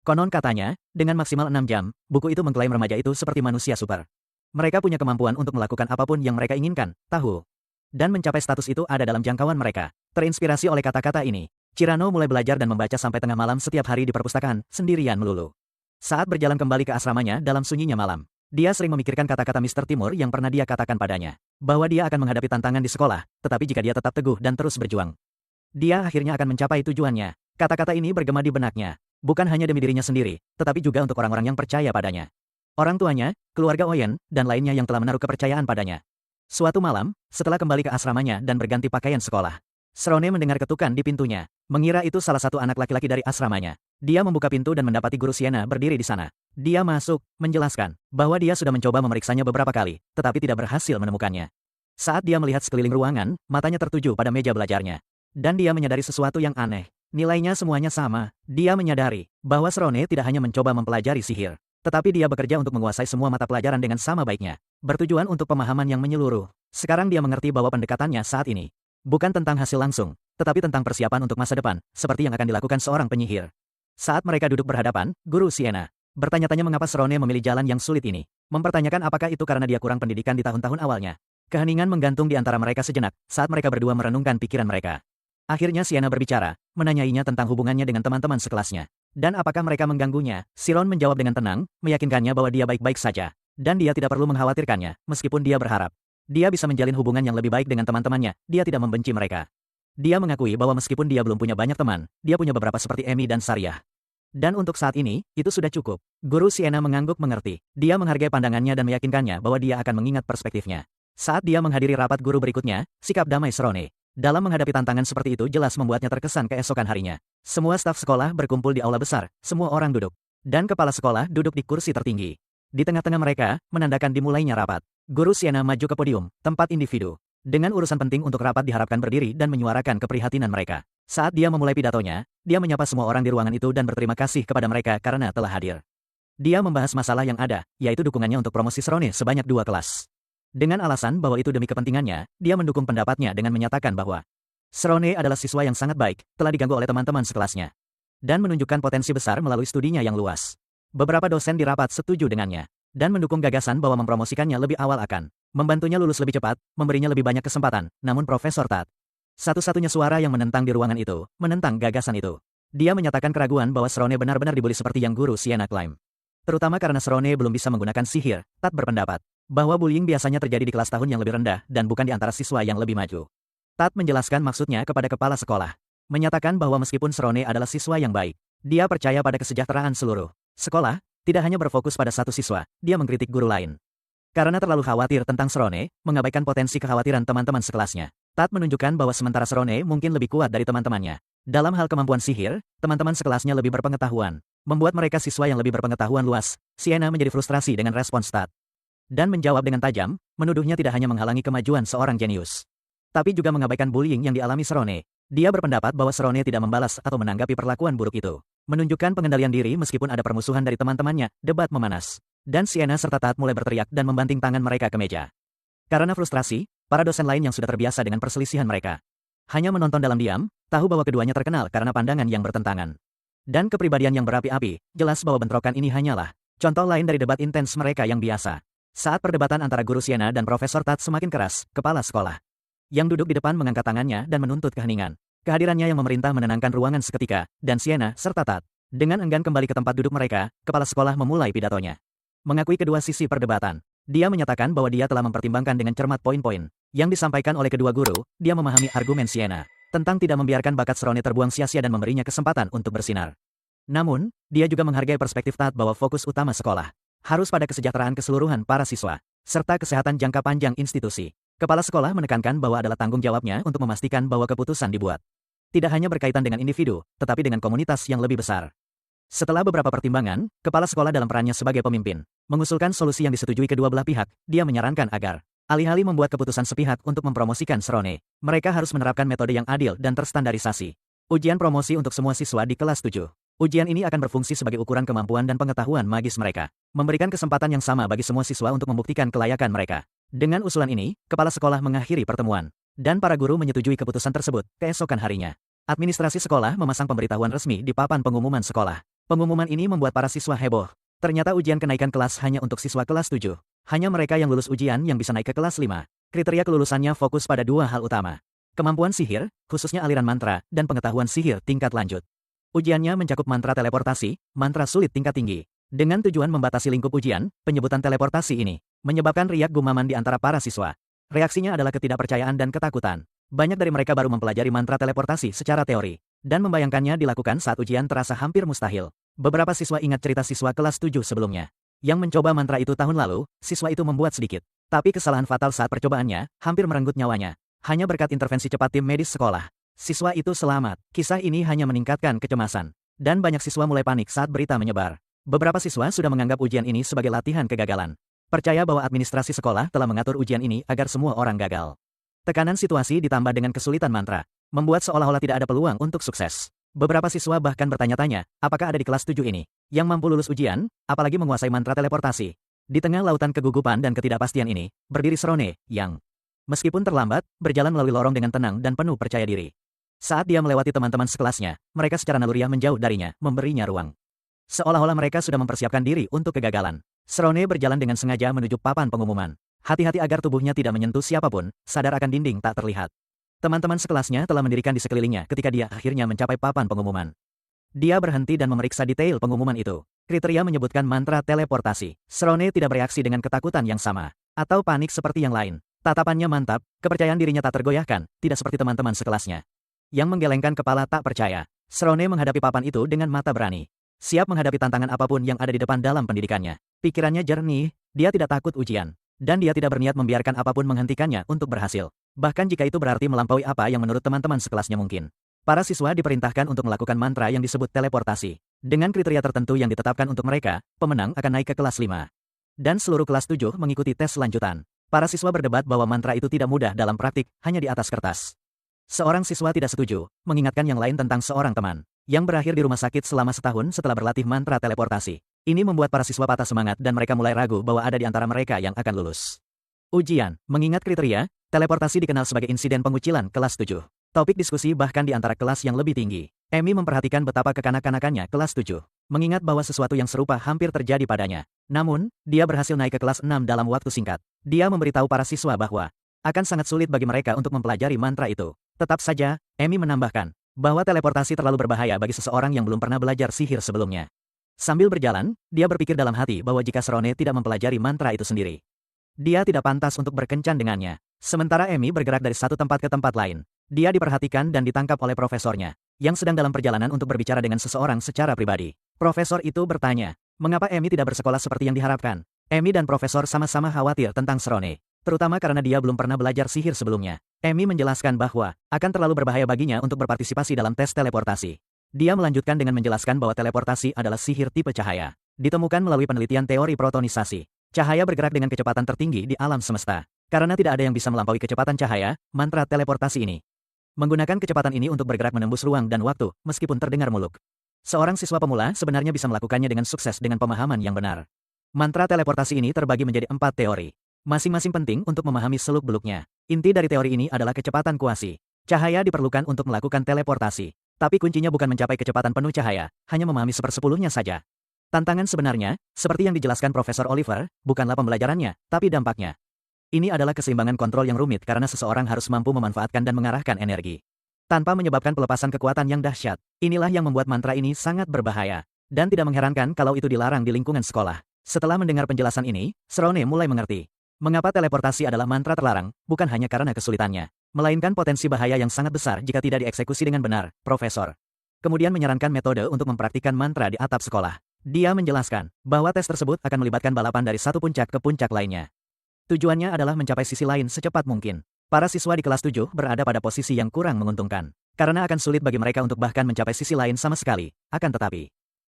Konon katanya, dengan maksimal 6 jam, buku itu mengklaim remaja itu seperti manusia super. Mereka punya kemampuan untuk melakukan apapun yang mereka inginkan, tahu. Dan mencapai status itu ada dalam jangkauan mereka. Terinspirasi oleh kata-kata ini, Cirano mulai belajar dan membaca sampai tengah malam setiap hari di perpustakaan, sendirian melulu. Saat berjalan kembali ke asramanya dalam sunyinya malam, dia sering memikirkan kata-kata Mr. Timur yang pernah dia katakan padanya, bahwa dia akan menghadapi tantangan di sekolah, tetapi jika dia tetap teguh dan terus berjuang, dia akhirnya akan mencapai tujuannya. Kata-kata ini bergema di benaknya, bukan hanya demi dirinya sendiri, tetapi juga untuk orang-orang yang percaya padanya. Orang tuanya, keluarga Oyen, dan lainnya yang telah menaruh kepercayaan padanya. Suatu malam, setelah kembali ke asramanya dan berganti pakaian sekolah, Serone mendengar ketukan di pintunya, mengira itu salah satu anak laki-laki dari asramanya. Dia membuka pintu dan mendapati guru Sienna berdiri di sana. Dia masuk, menjelaskan bahwa dia sudah mencoba memeriksanya beberapa kali, tetapi tidak berhasil menemukannya. Saat dia melihat sekeliling ruangan, matanya tertuju pada meja belajarnya. Dan dia menyadari sesuatu yang aneh. Nilainya semuanya sama. Dia menyadari bahwa Serone tidak hanya mencoba mempelajari sihir, tetapi dia bekerja untuk menguasai semua mata pelajaran dengan sama baiknya, bertujuan untuk pemahaman yang menyeluruh. Sekarang dia mengerti bahwa pendekatannya saat ini bukan tentang hasil langsung, tetapi tentang persiapan untuk masa depan, seperti yang akan dilakukan seorang penyihir. Saat mereka duduk berhadapan, Guru Sienna bertanya-tanya mengapa Serone memilih jalan yang sulit ini, mempertanyakan apakah itu karena dia kurang pendidikan di tahun-tahun awalnya. Keheningan menggantung di antara mereka sejenak, saat mereka berdua merenungkan pikiran mereka. Akhirnya Sienna berbicara, menanyainya tentang hubungannya dengan teman-teman sekelasnya. Dan apakah mereka mengganggunya? Siron menjawab dengan tenang, meyakinkannya bahwa dia baik-baik saja. Dan dia tidak perlu mengkhawatirkannya, meskipun dia berharap dia bisa menjalin hubungan yang lebih baik dengan teman-temannya. Dia tidak membenci mereka. Dia mengakui bahwa meskipun dia belum punya banyak teman, dia punya beberapa seperti Amy dan Saryah. Dan untuk saat ini, itu sudah cukup. Guru Sienna mengangguk mengerti. Dia menghargai pandangannya dan meyakinkannya bahwa dia akan mengingat perspektifnya. Saat dia menghadiri rapat guru berikutnya, sikap damai Serone dalam menghadapi tantangan seperti itu jelas membuatnya terkesan keesokan harinya. Semua staf sekolah berkumpul di aula besar, semua orang duduk. Dan kepala sekolah duduk di kursi tertinggi. Di tengah-tengah mereka, menandakan dimulainya rapat. Guru Sienna maju ke podium, tempat individu. Dengan urusan penting untuk rapat diharapkan berdiri dan menyuarakan keprihatinan mereka. Saat dia memulai pidatonya, dia menyapa semua orang di ruangan itu dan berterima kasih kepada mereka karena telah hadir. Dia membahas masalah yang ada, yaitu dukungannya untuk promosi Serone sebanyak 2 kelas. Dengan alasan bahwa itu demi kepentingannya, dia mendukung pendapatnya dengan menyatakan bahwa Serone adalah siswa yang sangat baik, telah diganggu oleh teman-teman sekelasnya, dan menunjukkan potensi besar melalui studinya yang luas. Beberapa dosen di rapat setuju dengannya, dan mendukung gagasan bahwa mempromosikannya lebih awal akan Membantunya lulus lebih cepat, memberinya lebih banyak kesempatan, namun Profesor Tat. Satu-satunya suara yang menentang di ruangan itu, menentang gagasan itu. Dia menyatakan keraguan bahwa Serone benar-benar dibully seperti yang guru Sienna klaim. Terutama karena Serone belum bisa menggunakan sihir, Tat berpendapat bahwa bullying biasanya terjadi di kelas tahun yang lebih rendah dan bukan di antara siswa yang lebih maju. Tat menjelaskan maksudnya kepada kepala sekolah. Menyatakan bahwa meskipun Serone adalah siswa yang baik, dia percaya pada kesejahteraan seluruh sekolah, tidak hanya berfokus pada satu siswa, dia mengkritik guru lain. Karena terlalu khawatir tentang Serone, mengabaikan potensi kekhawatiran teman-teman sekelasnya. Tat menunjukkan bahwa sementara Serone mungkin lebih kuat dari teman-temannya. Dalam hal kemampuan sihir, teman-teman sekelasnya lebih berpengetahuan. Membuat mereka siswa yang lebih berpengetahuan luas. Sienna menjadi frustrasi dengan respons Tat. Dan menjawab dengan tajam, menuduhnya tidak hanya menghalangi kemajuan seorang jenius, tapi juga mengabaikan bullying yang dialami Serone. Dia berpendapat bahwa Serone tidak membalas atau menanggapi perlakuan buruk itu. Menunjukkan pengendalian diri meskipun ada permusuhan dari teman-temannya, debat memanas. Dan Sienna serta Tat mulai berteriak dan membanting tangan mereka ke meja. Karena frustrasi, para dosen lain yang sudah terbiasa dengan perselisihan mereka hanya menonton dalam diam, tahu bahwa keduanya terkenal karena pandangan yang bertentangan. Dan kepribadian yang berapi-api, jelas bahwa bentrokan ini hanyalah contoh lain dari debat intens mereka yang biasa. Saat perdebatan antara guru Sienna dan Profesor Tat semakin keras, kepala sekolah yang duduk di depan mengangkat tangannya dan menuntut keheningan. Kehadirannya yang memerintah menenangkan ruangan seketika, dan Sienna serta Tat dengan enggan kembali ke tempat duduk mereka, kepala sekolah memulai pidatonya. Mengakui kedua sisi perdebatan, dia menyatakan bahwa dia telah mempertimbangkan dengan cermat poin-poin yang disampaikan oleh kedua guru. Dia memahami argumen Sienna tentang tidak membiarkan bakat Serone terbuang sia-sia dan memberinya kesempatan untuk bersinar. Namun, dia juga menghargai perspektif Tat bahwa fokus utama sekolah harus pada kesejahteraan keseluruhan para siswa, serta kesehatan jangka panjang institusi. Kepala sekolah menekankan bahwa adalah tanggung jawabnya untuk memastikan bahwa keputusan dibuat tidak hanya berkaitan dengan individu, tetapi dengan komunitas yang lebih besar. Setelah beberapa pertimbangan, kepala sekolah dalam perannya sebagai pemimpin mengusulkan solusi yang disetujui kedua belah pihak. Dia menyarankan agar alih-alih membuat keputusan sepihak untuk mempromosikan Serone, mereka harus menerapkan metode yang adil dan terstandarisasi. Ujian promosi untuk semua siswa di kelas 7. Ujian ini akan berfungsi sebagai ukuran kemampuan dan pengetahuan magis mereka, memberikan kesempatan yang sama bagi semua siswa untuk membuktikan kelayakan mereka. Dengan usulan ini, kepala sekolah mengakhiri pertemuan, dan para guru menyetujui keputusan tersebut. Keesokan harinya, administrasi sekolah memasang pemberitahuan resmi di papan pengumuman sekolah. Pengumuman ini membuat para siswa heboh. Ternyata ujian kenaikan kelas hanya untuk siswa kelas 7. Hanya mereka yang lulus ujian yang bisa naik ke kelas 5. Kriteria kelulusannya fokus pada dua hal utama: kemampuan sihir, khususnya aliran mantra, dan pengetahuan sihir tingkat lanjut. Ujiannya mencakup mantra teleportasi, mantra sulit tingkat tinggi. Dengan tujuan membatasi lingkup ujian, penyebutan teleportasi ini menyebabkan riak gumaman di antara para siswa. Reaksinya adalah ketidakpercayaan dan ketakutan. Banyak dari mereka baru mempelajari mantra teleportasi secara teori, dan membayangkannya dilakukan saat ujian terasa hampir mustahil. Beberapa siswa ingat cerita siswa kelas 7 sebelumnya yang mencoba mantra itu tahun lalu. Siswa itu membuat sedikit, tapi kesalahan fatal saat percobaannya, hampir merenggut nyawanya. Hanya berkat intervensi cepat tim medis sekolah, siswa itu selamat. Kisah ini hanya meningkatkan kecemasan, dan banyak siswa mulai panik saat berita menyebar. Beberapa siswa sudah menganggap ujian ini sebagai latihan kegagalan. Percaya bahwa administrasi sekolah telah mengatur ujian ini agar semua orang gagal. Tekanan situasi ditambah dengan kesulitan mantra, membuat seolah-olah tidak ada peluang untuk sukses. Beberapa siswa bahkan bertanya-tanya, apakah ada di kelas 7 ini yang mampu lulus ujian, apalagi menguasai mantra teleportasi. Di tengah lautan kegugupan dan ketidakpastian ini, berdiri Serone, yang meskipun terlambat, berjalan melalui lorong dengan tenang dan penuh percaya diri. Saat dia melewati teman-teman sekelasnya, mereka secara naluriah menjauh darinya, memberinya ruang. Seolah-olah mereka sudah mempersiapkan diri untuk kegagalan. Serone berjalan dengan sengaja menuju papan pengumuman. Hati-hati agar tubuhnya tidak menyentuh siapapun, sadar akan dinding tak terlihat. Teman-teman sekelasnya telah mendirikan di sekelilingnya ketika dia akhirnya mencapai papan pengumuman. Dia berhenti dan memeriksa detail pengumuman itu. Kriteria menyebutkan mantra teleportasi. Serone tidak bereaksi dengan ketakutan yang sama, atau panik seperti yang lain. Tatapannya mantap, kepercayaan dirinya tak tergoyahkan, tidak seperti teman-teman sekelasnya yang menggelengkan kepala tak percaya. Serone menghadapi papan itu dengan mata berani, siap menghadapi tantangan apapun yang ada di depan dalam pendidikannya. Pikirannya jernih, dia tidak takut ujian, dan dia tidak berniat membiarkan apapun menghentikannya untuk berhasil. Bahkan jika itu berarti melampaui apa yang menurut teman-teman sekelasnya mungkin. Para siswa diperintahkan untuk melakukan mantra yang disebut teleportasi. Dengan kriteria tertentu yang ditetapkan untuk mereka, pemenang akan naik ke kelas 5. Dan seluruh kelas 7 mengikuti tes lanjutan. Para siswa berdebat bahwa mantra itu tidak mudah dalam praktik, hanya di atas kertas. Seorang siswa tidak setuju, mengingatkan yang lain tentang seorang teman yang berakhir di rumah sakit selama setahun setelah berlatih mantra teleportasi. Ini membuat para siswa patah semangat dan mereka mulai ragu bahwa ada di antara mereka yang akan lulus ujian. Mengingat kriteria, teleportasi dikenal sebagai insiden pengucilan kelas 7. Topik diskusi bahkan di antara kelas yang lebih tinggi. Amy memperhatikan betapa kekanak-kanakannya kelas 7, mengingat bahwa sesuatu yang serupa hampir terjadi padanya. Namun, dia berhasil naik ke kelas 6 dalam waktu singkat. Dia memberitahu para siswa bahwa akan sangat sulit bagi mereka untuk mempelajari mantra itu. Tetap saja, Emi menambahkan bahwa teleportasi terlalu berbahaya bagi seseorang yang belum pernah belajar sihir sebelumnya. Sambil berjalan, dia berpikir dalam hati bahwa jika Serone tidak mempelajari mantra itu sendiri, dia tidak pantas untuk berkencan dengannya. Sementara Emi bergerak dari satu tempat ke tempat lain. Dia diperhatikan dan ditangkap oleh profesornya, yang sedang dalam perjalanan untuk berbicara dengan seseorang secara pribadi. Profesor itu bertanya, mengapa Emi tidak bersekolah seperti yang diharapkan? Emi dan profesor sama-sama khawatir tentang Serone, terutama karena dia belum pernah belajar sihir sebelumnya. Emi menjelaskan bahwa akan terlalu berbahaya baginya untuk berpartisipasi dalam tes teleportasi. Dia melanjutkan dengan menjelaskan bahwa teleportasi adalah sihir tipe cahaya. Ditemukan melalui penelitian teori protonisasi. Cahaya bergerak dengan kecepatan tertinggi di alam semesta. Karena tidak ada yang bisa melampaui kecepatan cahaya, mantra teleportasi ini menggunakan kecepatan ini untuk bergerak menembus ruang dan waktu, meskipun terdengar muluk. Seorang siswa pemula sebenarnya bisa melakukannya dengan sukses dengan pemahaman yang benar. Mantra teleportasi ini terbagi menjadi 4 teori. Masing-masing penting untuk memahami seluk-beluknya. Inti dari teori ini adalah kecepatan kuasi. Cahaya diperlukan untuk melakukan teleportasi. Tapi kuncinya bukan mencapai kecepatan penuh cahaya, hanya memahami 1/10-nya saja. Tantangan sebenarnya, seperti yang dijelaskan Profesor Oliver, bukanlah pembelajarannya, tapi dampaknya. Ini adalah keseimbangan kontrol yang rumit karena seseorang harus mampu memanfaatkan dan mengarahkan energi tanpa menyebabkan pelepasan kekuatan yang dahsyat. Inilah yang membuat mantra ini sangat berbahaya. Dan tidak mengherankan kalau itu dilarang di lingkungan sekolah. Setelah mendengar penjelasan ini, Serone mulai mengerti mengapa teleportasi adalah mantra terlarang, bukan hanya karena kesulitannya, melainkan potensi bahaya yang sangat besar jika tidak dieksekusi dengan benar, Profesor. Kemudian menyarankan metode untuk mempraktikkan mantra di atap sekolah. Dia menjelaskan bahwa tes tersebut akan melibatkan balapan dari satu puncak ke puncak lainnya. Tujuannya adalah mencapai sisi lain secepat mungkin. Para siswa di kelas 7 berada pada posisi yang kurang menguntungkan. Karena akan sulit bagi mereka untuk bahkan mencapai sisi lain sama sekali. Akan tetapi,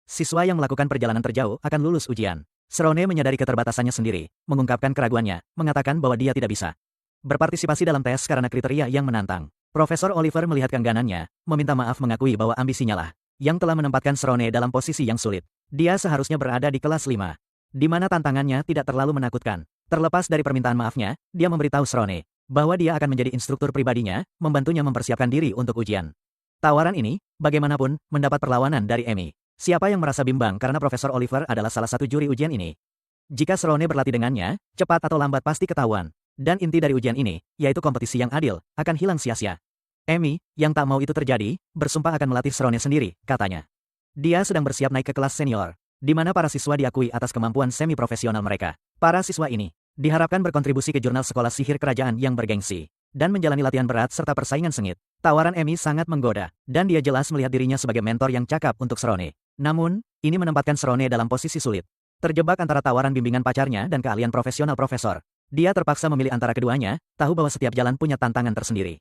siswa yang melakukan perjalanan terjauh akan lulus ujian. Serone menyadari keterbatasannya sendiri, mengungkapkan keraguannya, mengatakan bahwa dia tidak bisa berpartisipasi dalam tes karena kriteria yang menantang. Profesor Oliver melihat keengganannya, meminta maaf mengakui bahwa ambisinya lah yang telah menempatkan Serone dalam posisi yang sulit. Dia seharusnya berada di kelas 5, di mana tantangannya tidak terlalu menakutkan. Terlepas dari permintaan maafnya, dia memberitahu Serone bahwa dia akan menjadi instruktur pribadinya, membantunya mempersiapkan diri untuk ujian. Tawaran ini, bagaimanapun, mendapat perlawanan dari Emi. Siapa yang merasa bimbang karena Profesor Oliver adalah salah satu juri ujian ini? Jika Serone berlatih dengannya, cepat atau lambat pasti ketahuan. Dan inti dari ujian ini, yaitu kompetisi yang adil, akan hilang sia-sia. Emi, yang tak mau itu terjadi, bersumpah akan melatih Serone sendiri, katanya. Dia sedang bersiap naik ke kelas senior, di mana para siswa diakui atas kemampuan semi-profesional mereka. Para siswa ini diharapkan berkontribusi ke jurnal sekolah sihir kerajaan yang bergengsi, dan menjalani latihan berat serta persaingan sengit. Tawaran Emi sangat menggoda, dan dia jelas melihat dirinya sebagai mentor yang cakap untuk Serone. Namun, ini menempatkan Serone dalam posisi sulit. Terjebak antara tawaran bimbingan pacarnya dan keahlian profesional profesor. Dia terpaksa memilih antara keduanya, tahu bahwa setiap jalan punya tantangan tersendiri.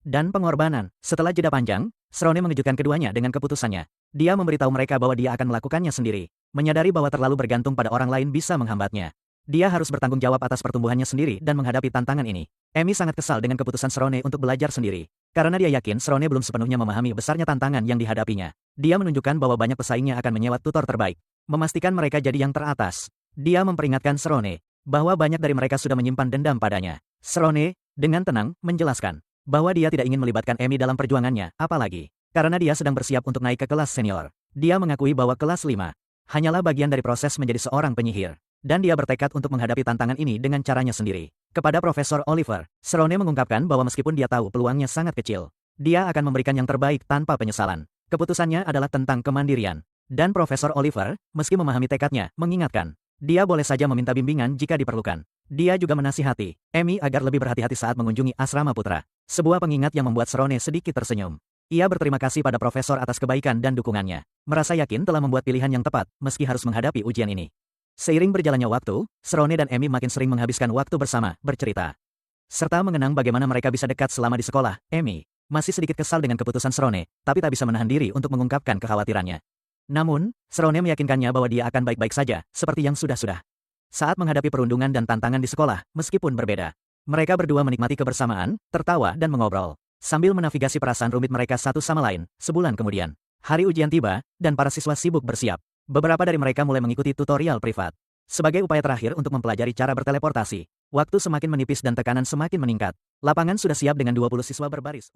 Dan pengorbanan. Setelah jeda panjang, Serone mengejutkan keduanya dengan keputusannya. Dia memberitahu mereka bahwa dia akan melakukannya sendiri. Menyadari bahwa terlalu bergantung pada orang lain bisa menghambatnya. Dia harus bertanggung jawab atas pertumbuhannya sendiri dan menghadapi tantangan ini. Emi sangat kesal dengan keputusan Serone untuk belajar sendiri. Karena dia yakin Serone belum sepenuhnya memahami besarnya tantangan yang dihadapinya. Dia menunjukkan bahwa banyak pesaingnya akan menyewa tutor terbaik, memastikan mereka jadi yang teratas. Dia memperingatkan Serone bahwa banyak dari mereka sudah menyimpan dendam padanya. Serone, dengan tenang, menjelaskan bahwa dia tidak ingin melibatkan Emi dalam perjuangannya, apalagi karena dia sedang bersiap untuk naik ke kelas senior. Dia mengakui bahwa kelas 5 hanyalah bagian dari proses menjadi seorang penyihir. Dan dia bertekad untuk menghadapi tantangan ini dengan caranya sendiri. Kepada Profesor Oliver, Serone mengungkapkan bahwa meskipun dia tahu peluangnya sangat kecil, dia akan memberikan yang terbaik tanpa penyesalan. Keputusannya adalah tentang kemandirian. Dan Profesor Oliver, meski memahami tekadnya, mengingatkan, dia boleh saja meminta bimbingan jika diperlukan. Dia juga menasihati Emi agar lebih berhati-hati saat mengunjungi asrama putra. Sebuah pengingat yang membuat Serone sedikit tersenyum. Ia berterima kasih pada profesor atas kebaikan dan dukungannya. Merasa yakin telah membuat pilihan yang tepat, meski harus menghadapi ujian ini. Seiring berjalannya waktu, Serone dan Emi makin sering menghabiskan waktu bersama, bercerita. Serta mengenang bagaimana mereka bisa dekat selama di sekolah. Emi masih sedikit kesal dengan keputusan Serone, tapi tak bisa menahan diri untuk mengungkapkan kekhawatirannya. Namun, Serone meyakinkannya bahwa dia akan baik-baik saja, seperti yang sudah-sudah. Saat menghadapi perundungan dan tantangan di sekolah, meskipun berbeda, mereka berdua menikmati kebersamaan, tertawa dan mengobrol, sambil menavigasi perasaan rumit mereka satu sama lain. Sebulan kemudian, hari ujian tiba, dan para siswa sibuk bersiap. Beberapa dari mereka mulai mengikuti tutorial privat. Sebagai upaya terakhir untuk mempelajari cara berteleportasi, waktu semakin menipis dan tekanan semakin meningkat. Lapangan sudah siap dengan 20 siswa berbaris.